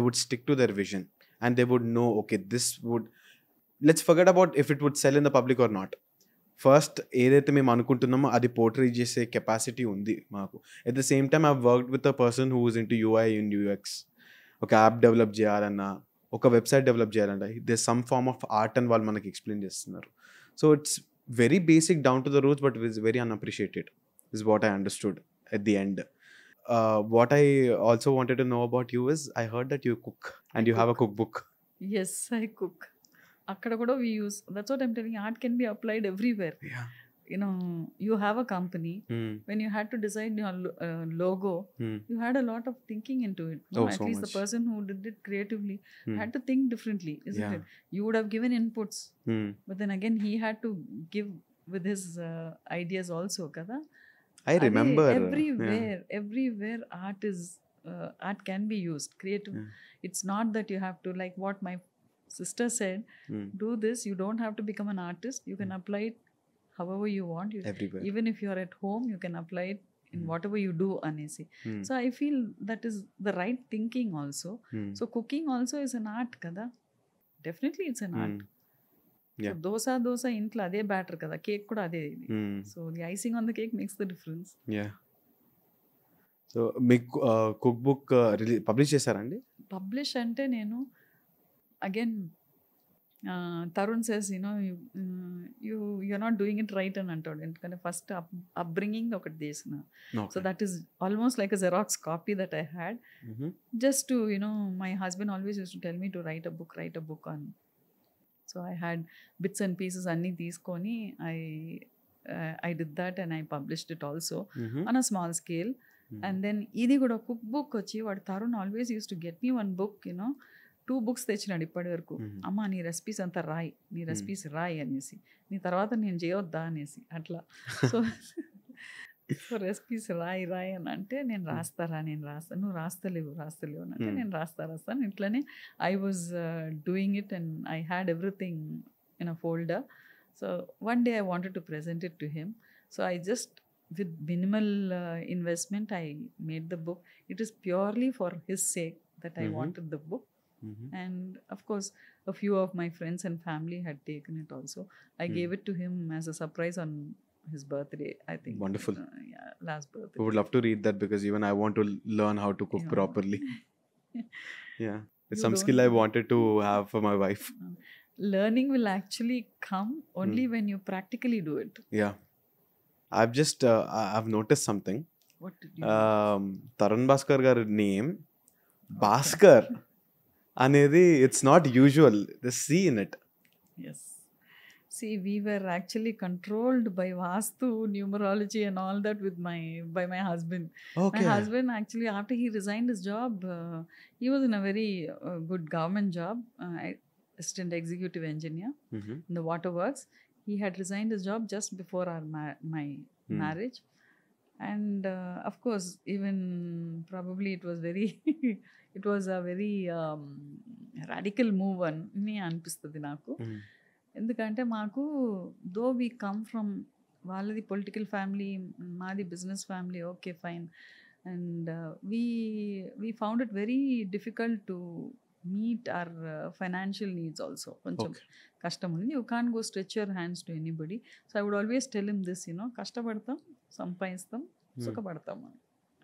[SPEAKER 1] would stick to their vision and they would know okay this would let's forget about if it would sell in the public or not. First ఏదైతే మేము అనుకుంటున్నామో అది portray చేసే capacity ఉంది మాకు. At the same time I worked with a person who is into UI and UX. ఒక app develop చేయాలన్నా, ఒక వెబ్సైట్ డెవలప్ చేయాలన్నా they some form of art అని వాళ్ళు మనకి ఎక్స్ప్లెయిన్ చేస్తున్నారు. So it's very basic down to the roots but it is very unappreciated is what I understood at the end. What I also wanted to know about you is I heard that you cook and you have a cookbook.
[SPEAKER 2] Yes, I cook. Akkada kuda we use. That's what I'm telling you. Art can be applied everywhere.
[SPEAKER 1] Yeah.
[SPEAKER 2] You know, you have a company. When you had to design your logo, you had a lot of thinking into it. No? At least the person who did it creatively had to think differently, isn't it? You would have given inputs, but then again he had to give with his ideas also, kada.
[SPEAKER 1] I remember
[SPEAKER 2] everywhere art can be used creative. It's not that you have to, like what my sister said, do this. You don't have to become an artist. You can apply it however you want.
[SPEAKER 1] Everywhere.
[SPEAKER 2] Even if you are at home, you can apply it in whatever you do, Anesi. So I feel that is the right thinking also. So cooking also is an art, kada. Definitely it's an art.
[SPEAKER 1] Yeah.
[SPEAKER 2] So dosa intlo ade batter kada, cake kuda ade idi. So the icing on the cake makes the difference.
[SPEAKER 1] Yeah. So మీకు cook book publish చేశారండి?
[SPEAKER 2] Publish అంటే నేను again Tarun says you're not doing it right అని అంటాడు. ఎందుకంటే first upbringing ఒకటి చేసిన. So that is almost like a xerox copy that I had just to my husband always use to tell me to write a book on. So I had bits and pieces అన్నీ తీసుకొని I did that and I published it also on a small scale. And then ఇది కూడా cook book వచ్చి వాడు Tarun always use to get me one book 2 books తెచ్చినాడు ఇప్పటి వరకు. అమ్మ నీ రెసిపీస్ అంతా రాయి, నీ రెసిపీస్ రాయి అనేసి, నీ తర్వాత నేను చేయొద్దా అనేసి అట్లా. సో రెసిపీస్ రాయి అని అంటే నేను రాస్తాను, నువ్వు రాస్తలేవు అని అంటే నేను రాస్తాను. ఇట్లానే I was doing it and I had everything in a folder. So one day I wanted to present it to him. So I just with minimal investment I made the book. It is purely for his sake that I wanted the book. And of course a few of my friends and family had taken it also. I gave it to him as a surprise on his birthday, I think.
[SPEAKER 1] Wonderful.
[SPEAKER 2] Last birthday.
[SPEAKER 1] I would love to read that because even I want to learn how to cook properly. Yeah, it's some skill I wanted to have for my wife.
[SPEAKER 2] Learning will actually come only when you practically do it.
[SPEAKER 1] Yeah, I've noticed something.
[SPEAKER 2] What did you
[SPEAKER 1] Tarun Bhaskar garu name Bhaskar anedi, it's not usual, the C in it.
[SPEAKER 2] Yes. See, we were actually controlled by Vastu, numerology and all that by my husband.
[SPEAKER 1] Okay.
[SPEAKER 2] My husband actually, after he resigned his job, he was in a very good government job, assistant executive engineer in the waterworks. He had resigned his job just before my marriage. And of course, even probably it was a very radical move అని అనిపిస్తుంది నాకు. ఎందుకంటే మాకు though we come from వాళ్ళది political family, మాది business family, okay fine. And we found it very difficult to meet our financial needs also. కొంచెం కష్టం ఉంది. You can't go stretch your hands to anybody. So I would always tell him this, కష్టపడతాం, సంపాదిస్తాం, సుఖపడతాం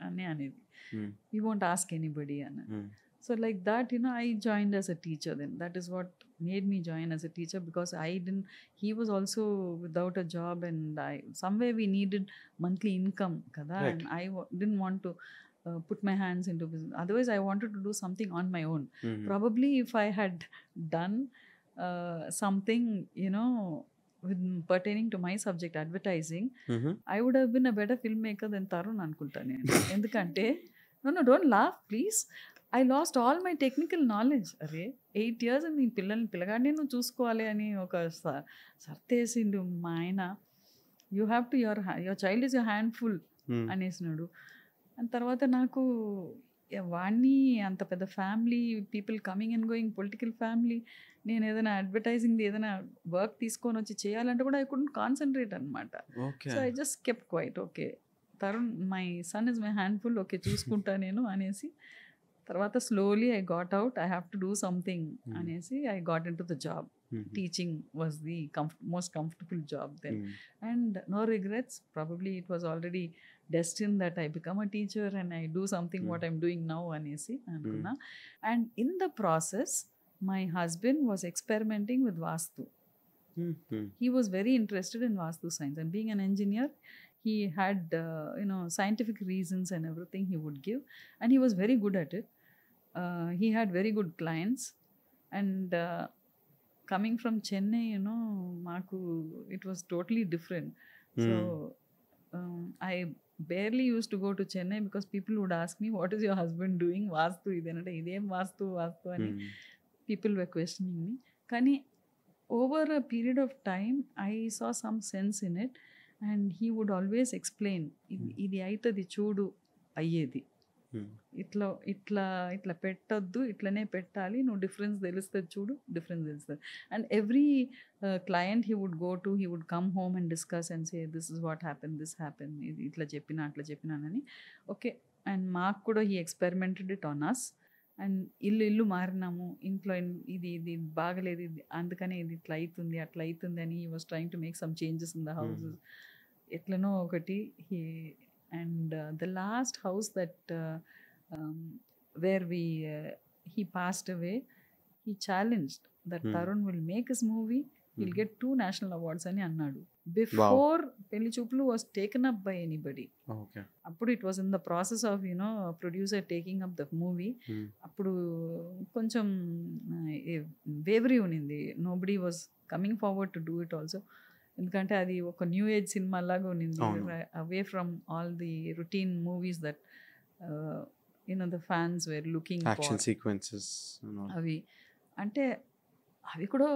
[SPEAKER 2] అని అనేది. We won't ask anybody అని. So like that, I joined as a teacher then. That is what made me join as a teacher, because he was also without a job and somewhere we needed monthly income kada. Right. And I didn't want to put my hands into business. Otherwise, I wanted to do something on my own. Probably if I had done something, pertaining to my subject, advertising, I would have been a better filmmaker than Tarun anukunta nenu. Endukante, no, don't laugh, please. I lost all my technical knowledge. Arre, 8 years నీ పిల్లగాడిని నువ్వు చూసుకోవాలి అని ఒక సర్తేసిండు మా ఆయన. You have to your child is your handful అనేసినాడు. And తర్వాత నాకు వాణ్ణి అంత పెద్ద family, people coming and going, political family, నేను ఏదైనా అడ్వర్టైజింగ్ది ఏదైనా వర్క్ తీసుకొని వచ్చి చేయాలంటే కూడా ఐ కుడెంట్ కాన్సన్ట్రేట్ అనమాట. So I just kept quiet. Okay, Tarun my son is my handful, okay చూసుకుంటా నేను అనేసి తర్వాత slowly I got out, I have to do something అనేసి I got into the job. Teaching was the most comfortable job then, and no regrets. Probably it was already destined that I become a teacher and I do something what I'm doing now అనేసి అనుకున్నా. And in the process my husband was experimenting with vastu. He was very interested in Vastu science, and being an engineer, he had scientific reasons and everything he would give, and he was very good at it. He had very good clients, and coming from Chennai, Maku, it was totally different. So I barely used to go to Chennai because people would ask me, what is your husband doing? Vastu idenante idem vastu ani people were questioning me. Kani over a period of time I saw some sense in it, and he would always explain, ఇది అవుతుంది చూడు అయ్యేది, ఇట్లా ఇట్లా ఇట్లా పెట్టద్దు, ఇట్లనే పెట్టాలి, నువ్వు డిఫరెన్స్ తెలుస్తుంది చూడు, డిఫరెన్స్ తెలుస్తుంది. And every client he would go to, he would come home and discuss and say this is what happen, this happen, ఇది ఇట్లా చెప్పినా అట్లా చెప్పినానని. ఓకే, అండ్ మాకు కూడా he experimented it on us. And ఇల్లు మారినాము, ఇంట్లో ఇది ఇది బాగలేదు, ఇది అందుకనే ఇది ఇట్లా అవుతుంది అట్లా అవుతుంది అని he was trying to make some changes in the house. ఎట్లనో ఒకటి he, and the last house that where he passed away, he challenged that Tarun will make his movie, he'll get 2 national awards అని అన్నాడు. Before Pelli Choopulu was taken up by anybody.
[SPEAKER 1] Okay.
[SPEAKER 2] అప్పుడు it was in the process of producer taking up the movie. అప్పుడు కొంచెం వేవరీ ఉన్నింది, nobody was coming forward to do it also. ఎందుకంటే అది ఒక new age cinema లాగా ఉన్నింది, away from all the routine movies that the fans were looking
[SPEAKER 1] action
[SPEAKER 2] for.
[SPEAKER 1] sequences
[SPEAKER 2] అవి అంటే అవి కూడా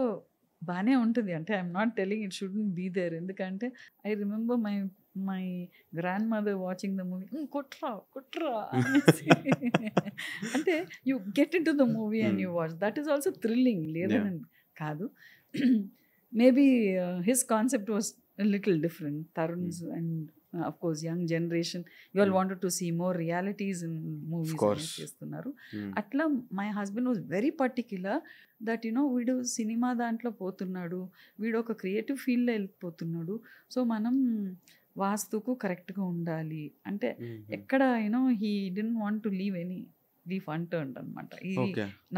[SPEAKER 2] బాగానే ఉంటుంది, అంటే I'm not telling it shouldn't be there. ఎందుకంటే I remember my grandmother watching the movie, కుట్రా కుట్రా అంటే you get into the movie and you watch, that is also thrilling, లేదని కాదు. Maybe his concept was little different, Tarun's and of course young generation, you all wanted to see more realities in movies చేస్తున్నారు. అట్లా my husband was very particular that వీడు cinema దాంట్లో పోతున్నాడు, వీడు ఒక creative ఫీల్డ్లో వెళ్ళిపోతున్నాడు, సో మనం వాస్తుకు కరెక్ట్గా ఉండాలి అంటే ఎక్కడ he didn't want to leave unturned అనమాట. ఈ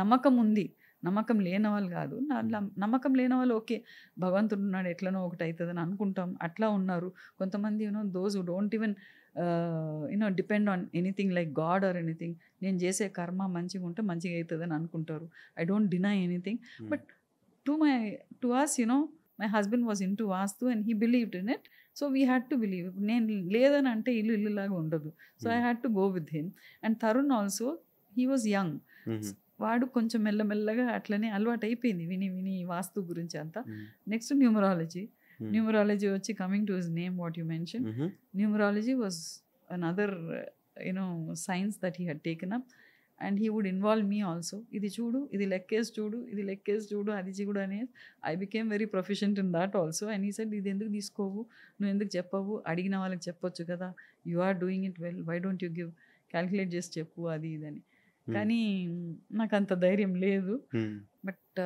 [SPEAKER 2] నమ్మకం ఉంది, నమ్మకం లేని వాళ్ళు కాదు, నమ్మకం లేని వాళ్ళు ఓకే భగవంతుడు ఉన్నాడు ఎట్లనో ఒకటి అవుతుందని అనుకుంటాం, అట్లా ఉన్నారు కొంతమంది. Those who don't even depend on anything like God or anything. నేను చేసే కర్మ మంచిగా ఉంటే మంచిగా అవుతుందని అనుకుంటారు. I don't deny anything, but to us my husband was in to vastu and he believed in it, so we had to believe. నేను లేదని అంటే ఇల్లులాగా ఉండదు, so I had to go with him. And Tarun also, he was young, వాడు కొంచెం మెల్లమెల్లగా అట్లనే అలవాటు అయిపోయింది విని విని వాస్తు గురించి అంతా. నెక్స్ట్ న్యూమరాలజీ వచ్చి coming to his name what you mention, numerology was another science that he had taken up, and he would involve me also. ఇది చూడు, ఇది లెక్కేసి చూడు, ఇది లెక్కేసి చూడు, అది చూడు అనేది. I became very proficient in that also. And he said, ఇది ఎందుకు తీసుకోవు, నువ్వు ఎందుకు చెప్పవు, అడిగిన వాళ్ళకి చెప్పొచ్చు కదా, you are doing it well, why don't you give, calculate చేసి చెప్పు అది ఇదని. కానీ నాకు అంత ధైర్యం లేదు, but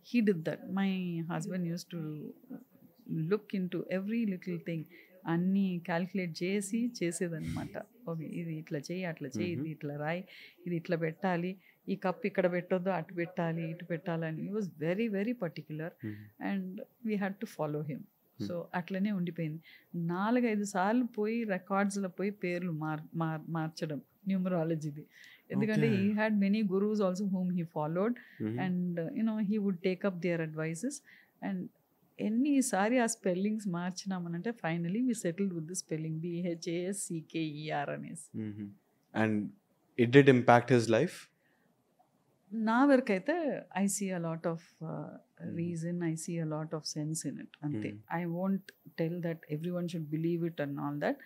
[SPEAKER 2] he did that. My husband use to look in to every little thing, అన్నీ క్యాల్కులేట్ చేసి చేసేదన్నమాట. ఓకే ఇది ఇట్లా చేయి, అట్లా చేయి, ఇది ఇట్లా రాయి, ఇది ఇట్లా పెట్టాలి, ఈ కప్ ఇక్కడ పెట్టొద్దు, అటు పెట్టాలి, ఇటు పెట్టాలని. He was very very particular and we had to follow him. So అట్లనే ఉండిపోయింది. 4-5 సార్లు పోయి రికార్డ్స్లో పోయి పేర్లు మార్చడం న్యూమరాలజీది. ఎందుకంటే he had many gurus also whom he followed, and he would take up their advices, and ఎన్నిసారి ఆ స్పెల్లింగ్స్ మార్చినామనంటే finally we settled with the spelling BHASCKER అనేసి.
[SPEAKER 1] And it did impact his life.
[SPEAKER 2] నా వరకు అయితే I see a lot of reason, I see a lot of sense in it, అంతే. I won't tell that every one should believe it and all that.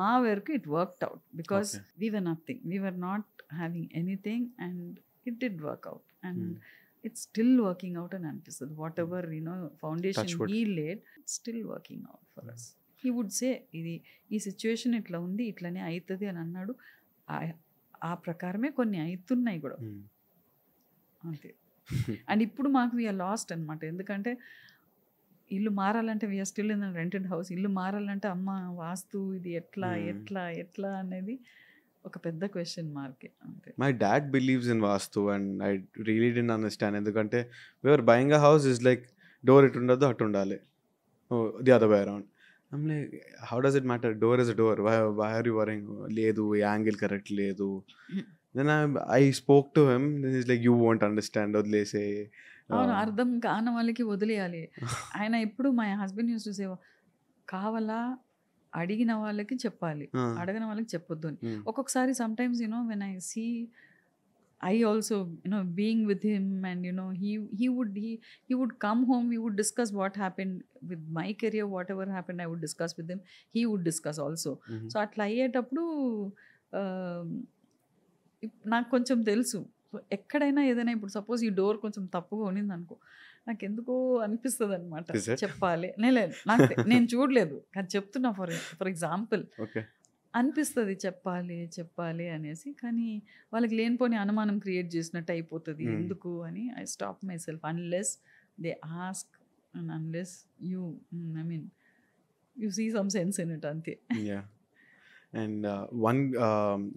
[SPEAKER 2] మా వరకు it worked out because we were nothing, we were not having anything, and it did work out, and it's still working out and అనిపిస్తుంది. Whatever foundation he laid, it's still working out for us. He would say ఇది ఈ situation ఇట్లా ఉంది, ఇట్లనే అవుతుంది అని అన్నాడు. ఆ ప్రకారమే కొన్ని అవుతున్నాయి కూడా అంతే. అండ్ ఇప్పుడు మాకు వీఆర్ లాస్ట్ అనమాట. ఎందుకంటే ఇల్లు మారాలంటే we're still in rented house. ఇల్లు మారాలంటే అమ్మ వాస్తు ఇది ఎట్లా ఎట్లా ఎట్లా అనేది ఒక పెద్ద క్వశ్చన్ మార్కే అంతే.
[SPEAKER 1] My dad believes in vastu and I really didn't understand. ఎందుకంటే we're buying a house is like door ఇటు ఉండదు అటు ఉండాలి, the other way around. I'm like how does it matter, door is a door, why are you worrying, లేదు angle correct లేదు. Then I spoke to him, then is like you won't understand, వదిలేసే.
[SPEAKER 2] అవును, అర్థం కాని వాళ్ళకి వదిలేయాలి. ఆయన ఎప్పుడు my husband use to say కావాలా అడిగిన వాళ్ళకి చెప్పాలి, అడగిన వాళ్ళకి చెప్పొద్దు అని. ఒక్కొక్కసారి sometimes when I see I also being with him and he would come home, we would discuss what happened with my career, whatever happened I would discuss with him, he would discuss also. So atla అయ్యేటప్పుడు నాకు కొంచెం తెలుసు. So ఎక్కడైనా ఏదైనా ఇప్పుడు suppose ఈ door కొంచెం తప్పుగా ఉన్నింది అనుకో, నాకు ఎందుకో అనిపిస్తుంది అనమాట చెప్పాలి. నేను చూడలేదు కానీ చెప్తున్నా ఫర్ ఎగ్జాంపుల్ అనిపిస్తుంది చెప్పాలి అనేసి. కానీ వాళ్ళకి లేనిపోని అనుమానం క్రియేట్ చేసినట్టు అయిపోతుంది. ఎందుకు అని I stop myself unless they ask and unless you see some sense in it అంతే.
[SPEAKER 1] And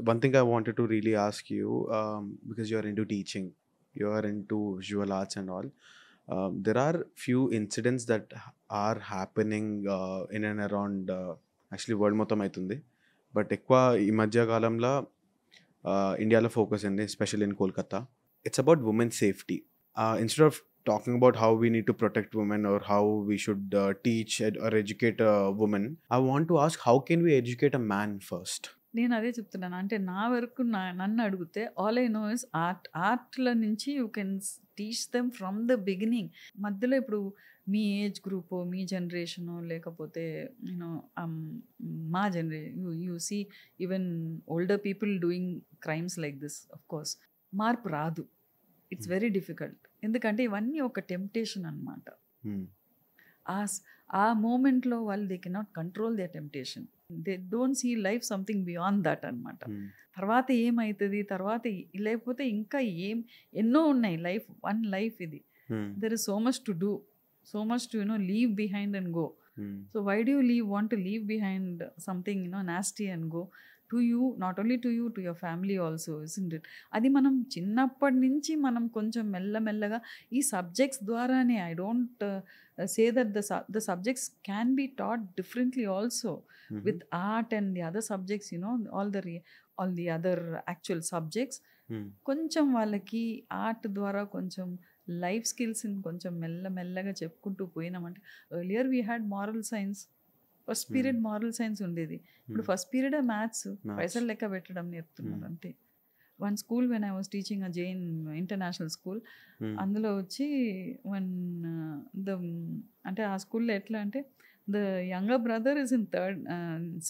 [SPEAKER 1] one thing I wanted to really ask you, because you are into teaching, you are into visual arts and all, there are few incidents that are happening in and around actually world మొత్తం అవుతుంది, but ఎక్కువ ఈ మధ్య కాలంలో ఇండియాలో focus అయింది, especially in Kolkata. It's about women safety. Instead of talking about how we need to protect women or how we should teach or educate a woman, I want to ask, how can we educate a man first?
[SPEAKER 2] నేను అదే చెప్తున్నాను. అంటే నా వరకు నన్ను అడిగితే all I know is ఆర్ట్ల నుంచి you can teach them from the beginning. మధ్యలో ఇప్పుడు మీ ఏజ్ గ్రూప్, మీ జనరేషను, లేకపోతే మా generation, you see even older people doing crimes like this. Of course మార్పు రాదు, ఇట్స్ వెరీ డిఫికల్ట్. ఎందుకంటే ఇవన్నీ ఒక టెంప్టేషన్ అనమాట. ఆ మూమెంట్లో వాళ్ళు they cannot control they temptation, they don't see life something beyond that అనమాట. తర్వాత ఏమవుతుంది, తర్వాత లేకపోతే ఇంకా ఎన్నో ఉన్నాయి. వన్ లైఫ్ ఇది. There is so much to do, so much to leave behind and go. So why do you want to leave behind something nasty and go to you, not only to you, to your family also, isn't it? అది మనం చిన్నప్పటి నుంచి మనం కొంచెం మెల్లమెల్లగా ఈ subjects ద్వారానే, I don't say that the subjects can be taught differently also with art and the other subjects, all the other actual subjects. కొంచెం వాళ్ళకి ఆర్ట్ ద్వారా కొంచెం లైఫ్ స్కిల్స్ని కొంచెం మెల్లమెల్లగా చెప్పుకుంటూ పోయినామంటే, earlier we had moral science, first period moral science ఉండేది. ఇప్పుడు ఫస్ట్ పీరియడ్ మ్యాథ్స్, పైసలు లెక్క పెట్టడం నేర్పుతున్నారు అంతే. One school when I was teaching a Jain international school, అందులో వచ్చి అంటే ఆ స్కూల్లో ఎట్లా అంటే the younger brother is in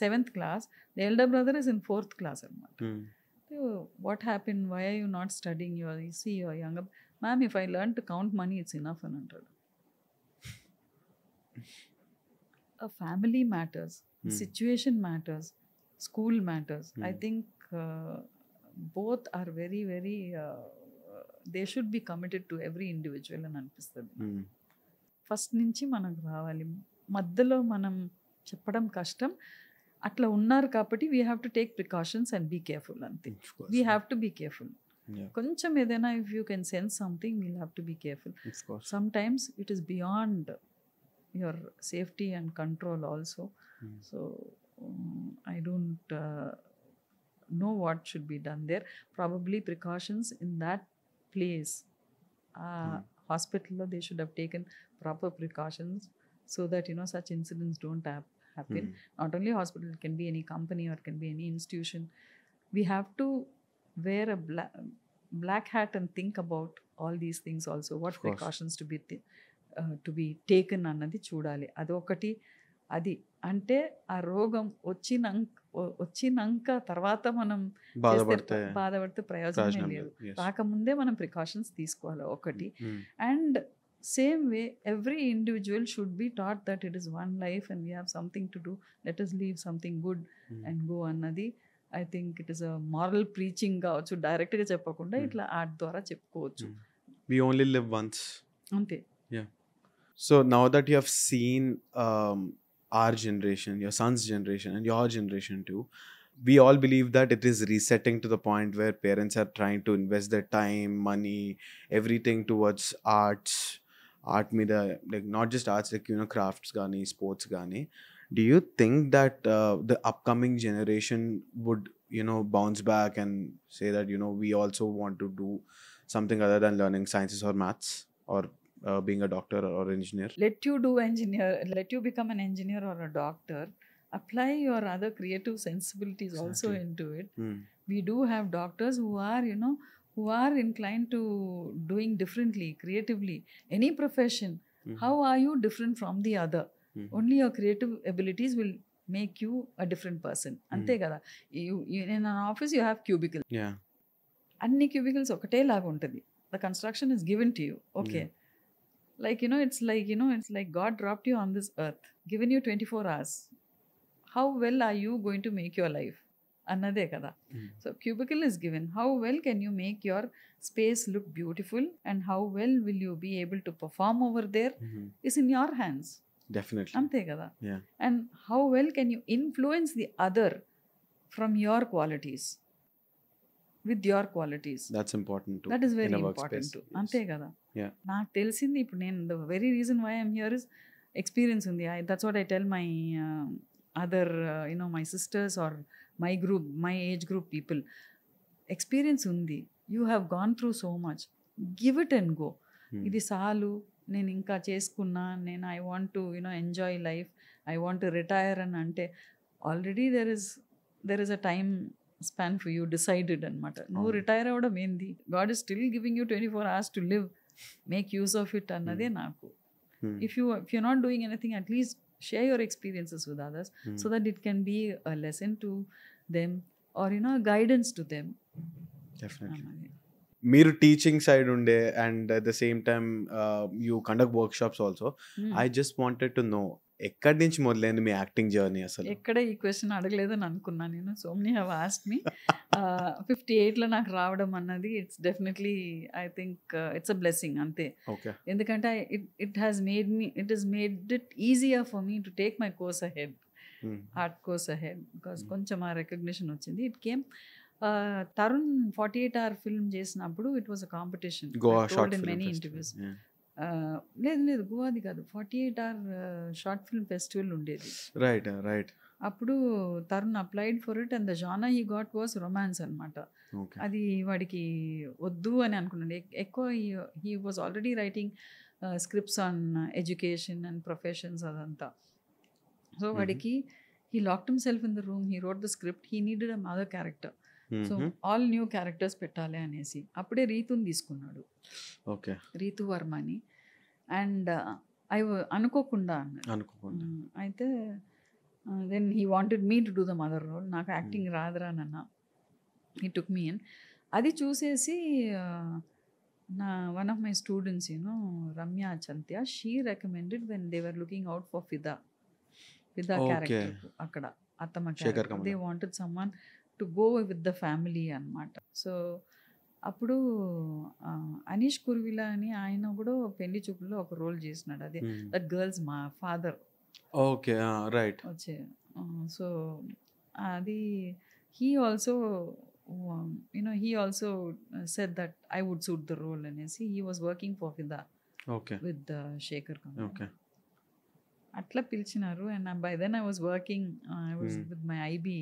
[SPEAKER 2] 7th class, the elder brother is in 4th class అనమాట. What happened? Why are you not studying? You see your younger ma'am, if I learn to count money, it's enough and 100. A family matters, situation matters, school matters. I think both are very very they should be committed to every individual అని అనిపిస్తుంది. First నుంచి మనకు రావాలి, మధ్యలో మనం చెప్పడం కష్టం. అట్లా ఉన్నారు కాబట్టి we have to take precautions and be careful అంతే. We have to be careful. కొంచెం ఏదైనా if you can sense something, we'll have to be careful. Sometimes it is beyond your safety and control also. So I don't know what should be done there. Probably precautions in that place, hospital, they should have taken proper precautions so that such incidents don't happen. Not only hospital, it can be any company or it can be any institution. We have to wear a black hat and think about all these things also. What precautions to be taken అన్నది చూడాలి. అదొకటి. అది అంటే ఆ రోగం వచ్చినాక తర్వాత మనం బాధపడితే ప్రయోజనమే లేదు. రాకముందే మనం ప్రికాషన్స్ తీసుకోవాలి ఒకటి. And Same way, every individual should be taught that it is one life and we have something to do. Let us leave something good and go అన్నది I think it is a moral preaching కావచ్చు, డైరెక్ట్గా చెప్పకుండా ఇట్లా art ద్వారా చెప్పుకోవచ్చు.
[SPEAKER 1] We only live once.
[SPEAKER 2] అంతే.
[SPEAKER 1] So now that you have seen our generation, your son's generation, and your generation too, we all believe that it is resetting to the point where parents are trying to invest their time, money, everything towards art media, like not just arts, like, you know, crafts gani, sports gani. Do you think that the upcoming generation would, you know, bounce back and say that, you know, we also want to do something other than learning sciences or maths or being a doctor or engineer?
[SPEAKER 2] Let you become an engineer or a doctor. Apply your other creative sensibilities also
[SPEAKER 1] Exactly.
[SPEAKER 2] into it. We do have doctors who are, you know, who are inclined to doing differently, creatively. Any profession, how are you different from the other? Only your creative abilities will make you a different person. Ante kada. You in an office you have cubicle.
[SPEAKER 1] Yeah.
[SPEAKER 2] అన్ని cubicles ఒకటే లాగా ఉంటుంది. The construction is given to you. Okay. Like, you know, it's like God dropped you on this earth, given you 24 hours. How well are you going to make your life? Annade kada. So cubicle is given. How well can you make your space look beautiful, and how well will you be able to perform over there is in your hands.
[SPEAKER 1] Definitely.
[SPEAKER 2] Ante kada.
[SPEAKER 1] Yeah.
[SPEAKER 2] And how well can you influence the other from your qualities, with your qualities?
[SPEAKER 1] That's important too.
[SPEAKER 2] That is very
[SPEAKER 1] in a
[SPEAKER 2] important
[SPEAKER 1] workspace.
[SPEAKER 2] too.
[SPEAKER 1] Yes.
[SPEAKER 2] అంతే కదా.
[SPEAKER 1] Yeah.
[SPEAKER 2] నాకు తెలిసింది ఇప్పుడు నేను the very reason why I'm here is experience ఉంది. That's what I tell my other my sisters or my group, my age group people. Experience ఉంది. You have gone through so much. Give it and go. ఇది చాలు, నేను ఇంకా చేసుకున్నా, నేను I want to enjoy life, I want to retire అని అంటే already there is a time span for you decided అనమాట. నువ్వు రిటైర్ అవ్వడం ఏంది, God is still giving you 24 hours to live, make use of it అన్నదే నాకు. If you're not doing anything, at least share your experiences with others so that it can be a lesson to them or a guidance to them.
[SPEAKER 1] Definitely. మీరు teaching side ఉండే and at the same time you conduct work shops also. I just wanted to no, ఎక్కడి నుంచి మొదలైంది మీ acting journey అసలు?
[SPEAKER 2] ఎక్కడ ఈ question అడగలేదని అనుకున్నా నేను. So many have asked me. 58లో నాకు రావడం అన్నది it's definitely I think it's a blessing అంతే. ఎందుకంటే it has made it easier for me to take my course ahead, art course ahead, because కొంచెం ఆ రికగ్నిషన్ వచ్చింది. It came Tarun 48 hour film చేసినప్పుడు it was a competition. In many interviews. లేదు గోవాది కాదు, 48 hour short film festival ఉండేది.
[SPEAKER 1] Right.
[SPEAKER 2] అప్పుడు Tarun applied for it and the genre he got was romance అనమాట. అది వాడికి వద్దు అని అనుకున్నాడు. ఎక్కువ he was already writing scripts on education and professions అదంతా. సో వాడికి he locked himself in the room, he wrote the script, he needed a mother character. So all new characters పెట్టాలి అనేసి అప్పుడే రీతుని తీసుకున్నాడు, రీతు వర్మని. అండ్ అనుకోకుండా అన్నాడు. అయితే then he wanted me to do the mother role. నాకు యాక్టింగ్ రాదురా నాన్న, హీ టుక్ మీ ఇన్. అది చూసేసి నా one of my students Ramya Chantya, she recommended when they were looking out for Fidaa character. అక్కడ అత్తమ్మ character they wanted someone to go with the family అనమాట. So అప్పుడు అనీష్ కుర్విలా అని ఆయన కూడా పెళ్లి చూపుల్లో ఒక రోల్ చేసినాడు. అదే దట్ గర్ల్స్ మా ఫాదర్ వచ్చే. సో అది he also said that I would suit the role అనేసి he was working for Fidaa with Sekhar Kammula. అట్లా పిలిచినారు. And by then I was working, I was with my IB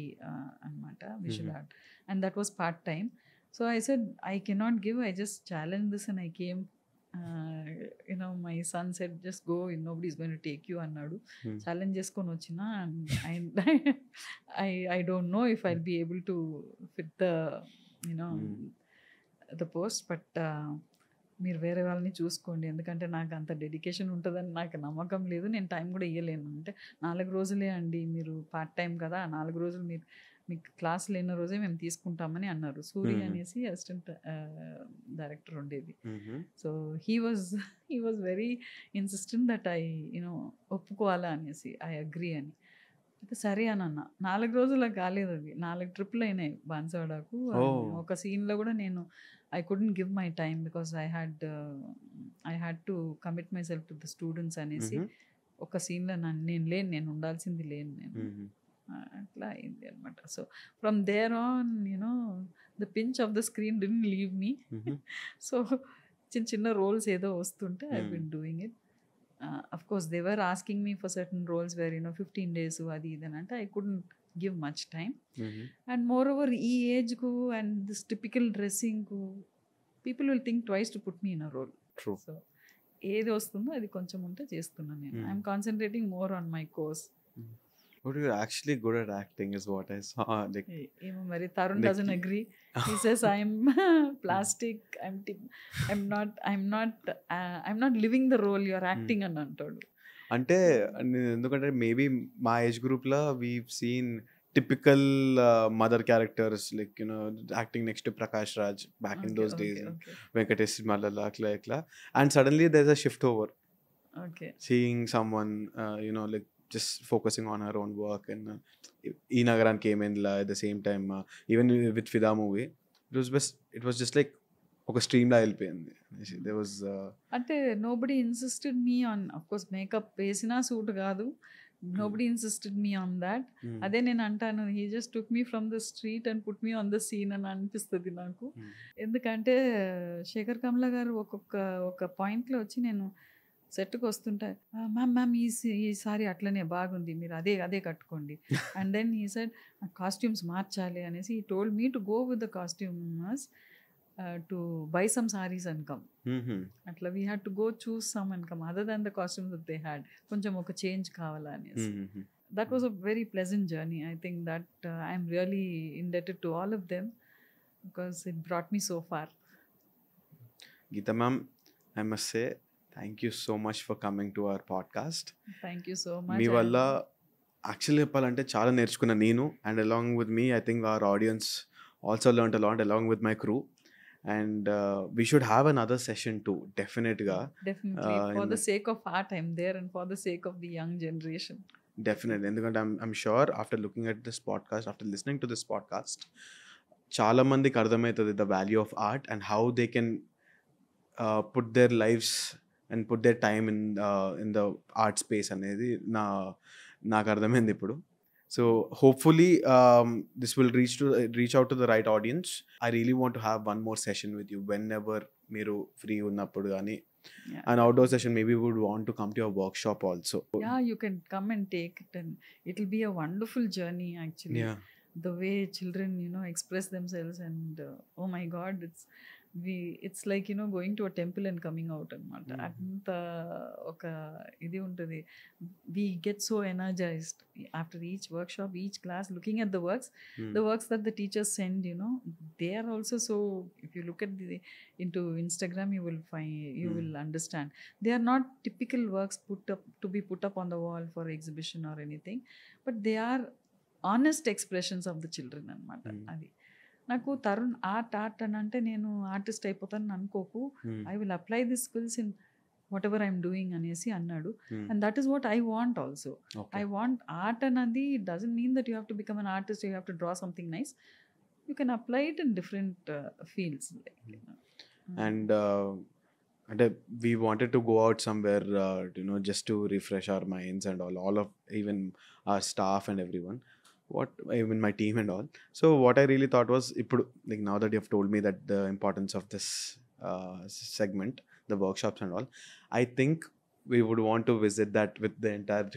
[SPEAKER 2] అనమాట, visual art, and that was part time. So I said I cannot give, I just challenge this and I came. My son said just go, nobody is going to take you అన్నాడు. Challenge చేసుకొని వచ్చిన. And I don't know if I'll be able to fit the post, but మీరు వేరే వాళ్ళని చూసుకోండి, ఎందుకంటే నాకు అంత డెడికేషన్ ఉంటుందని నాకు నమ్మకం లేదు, నేను టైం కూడా ఇవ్వలేను. అంటే 4 రోజులే అండి, మీరు పార్ట్ టైం కదా, 4 రోజులు మీరు మీకు క్లాస్ లేని రోజే మేము తీసుకుంటామని అన్నారు. సూరి
[SPEAKER 1] Mhm.
[SPEAKER 2] అనేసి అసిస్టెంట్ డైరెక్టర్ ఉండేది.
[SPEAKER 1] Mhm.
[SPEAKER 2] So he was very insistent that I ఒప్పుకోవాలా అనేసి ఐ అగ్రీ అని. అయితే సరే అని అన్న. 4 రోజులకు కాలేదు అది. 4 ట్రిప్పులు అయినాయి బాన్సవాడకు.
[SPEAKER 1] Oh.
[SPEAKER 2] ఒక సీన్‌లో కూడా నేను I couldn't give my time because I had to commit my self to the students అనేసి
[SPEAKER 1] Mhm.
[SPEAKER 2] ఒక సీన్‌లో నేను ఉండాల్సింది లేను నేను.
[SPEAKER 1] Mhm.
[SPEAKER 2] అట్లా అయింది అనమాట. So from there on the pinch of the screen didn't leave me.
[SPEAKER 1] Mhm.
[SPEAKER 2] So చిన్న చిన్న రోల్స్ ఏదో వస్తుంటే I
[SPEAKER 1] Hmm.
[SPEAKER 2] Been doing it. Of course they were asking me for certain roles where 15 days అది ఇది అని అంటే I couldn't give much time.
[SPEAKER 1] Mhm.
[SPEAKER 2] And moreover ఈ age కు and this typical dressing కు people will think twice to put me in a role.
[SPEAKER 1] True.
[SPEAKER 2] So ఏది వస్తుందో అది కొంచెం ఉంటే చేస్తున్నాను నేను.
[SPEAKER 1] Hmm.
[SPEAKER 2] I'm concentrating more on my course.
[SPEAKER 1] But you're actually good at acting is what I saw. Like,
[SPEAKER 2] ఏమో మరి Tarun
[SPEAKER 1] Like-
[SPEAKER 2] doesn't agree. He says I'm plastic, I'm not living the role you're acting అని అంటాడు.
[SPEAKER 1] అంటే ఎందుకంటే maybe మా age గ్రూప్లో we've seen typical mother characters like acting next to Prakash Raj back in those days, Venkatesh సినిమాలలో అట్లా ఇట్లా. And suddenly there is a shift over,
[SPEAKER 2] okay
[SPEAKER 1] seeing someone like just focusing on her own work and ఈ నగరానికి ఏమైందిలా at the same time even with Fida movie it was just like ఒక stream లా వెళ్ళిపోయింది. there was
[SPEAKER 2] అంటే nobody insisted me on, of course makeup వేసినా suit కాదు, nobody insisted me on that. అదే నేను అంటాను, he just took me from the street and put me on the scene అని అనిపిస్తుంది నాకు. ఎందుకంటే శేఖర్ కమల గారు ఒక పాయింట్లో వచ్చి నేను సెట్కి వస్తుంటా, మ్యామ్ ఈసారి అట్లనే బాగుంది, మీరు అదే కట్టుకోండి. And then he said costumes మార్చాలి అనేసి he told me to go with the costumers to buy some saris and come. అట్లా we had to go choose some and come other than the costumes that they had. కొంచెం ఒక change కావాలా అనేసి. That was a very pleasant journey. I think that I'm really indebted to all of them because it brought me so far.
[SPEAKER 1] Geeta ma'am, I must say thank you so much for coming to our podcast.
[SPEAKER 2] Thank you so much.
[SPEAKER 1] మీ వల్ల actually చెప్పాలంటే చాలా నేర్చుకున్నా నేను, and along with me I think our audience also learned a lot along with my crew. And we should have another session too, definitely.
[SPEAKER 2] Definitely. For the sake of art, I'm there, and for the sake of the young generation.
[SPEAKER 1] Definitely. ఎందుకంటే I'm sure after looking at this podcast, after listening to this podcast, చాలా మందికి అర్థమవుతుంది the value of art and how they can put their lives and put their time in the art space అనేది నాకు అర్థమైంది ఇప్పుడు. So hopefully this will reach out to the right audience. I really want to have one more session with you whenever మీరు free ఉన్నప్పుడు కానీ. An outdoor session, maybe we would want to come to your workshop also.
[SPEAKER 2] Yeah, you can come and take it, and it'll be a wonderful journey actually.
[SPEAKER 1] Yeah.
[SPEAKER 2] The way children express themselves, and oh my god, it's like going to a temple and coming out anamata. Anta oka idi untadi. We get so energized after each workshop, each class, looking at the works that the teachers send. They are also so, if you look at into Instagram, you will find, you will understand, they are not typical works put up on the wall for exhibition or anything, but they are honest expressions of the children anamata. Adi నాకు Tarun art అని అంటే నేను artist అయిపోతాను అనుకోకు, I will apply this skills in whatever I'm doing అనేసి అన్నాడు. And that is what I want also. I want art అన్నది doesn't mean that you have to become an artist, you have to draw something nice. You can apply it in different fields.
[SPEAKER 1] And అంటే we wanted to go out somewhere just to refresh our minds and all of even our staff and everyone, even my team and all. So what I really thought was, like now that you have told me that the importance of this segment, the workshops and all, I think we would want to visit that with the entire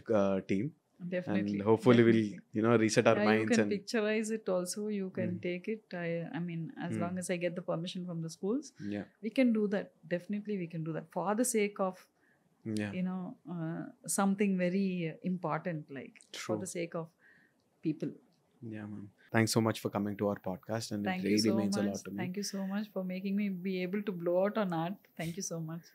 [SPEAKER 1] team.
[SPEAKER 2] Definitely.
[SPEAKER 1] And hopefully we'll reset our minds.
[SPEAKER 2] You can
[SPEAKER 1] and
[SPEAKER 2] picturize it also, you can take it. I mean, as long as I get the permission from the schools, we can do that. Definitely we can do that for the sake of something very important, like
[SPEAKER 1] True.
[SPEAKER 2] for the sake of people.
[SPEAKER 1] Yeah, ma'am. Thanks so much for coming to our podcast, and
[SPEAKER 2] Thank
[SPEAKER 1] it
[SPEAKER 2] you
[SPEAKER 1] really
[SPEAKER 2] so
[SPEAKER 1] means
[SPEAKER 2] much.
[SPEAKER 1] a lot to me.
[SPEAKER 2] Thank you so much for making me be able to blow out on art. Thank you so much.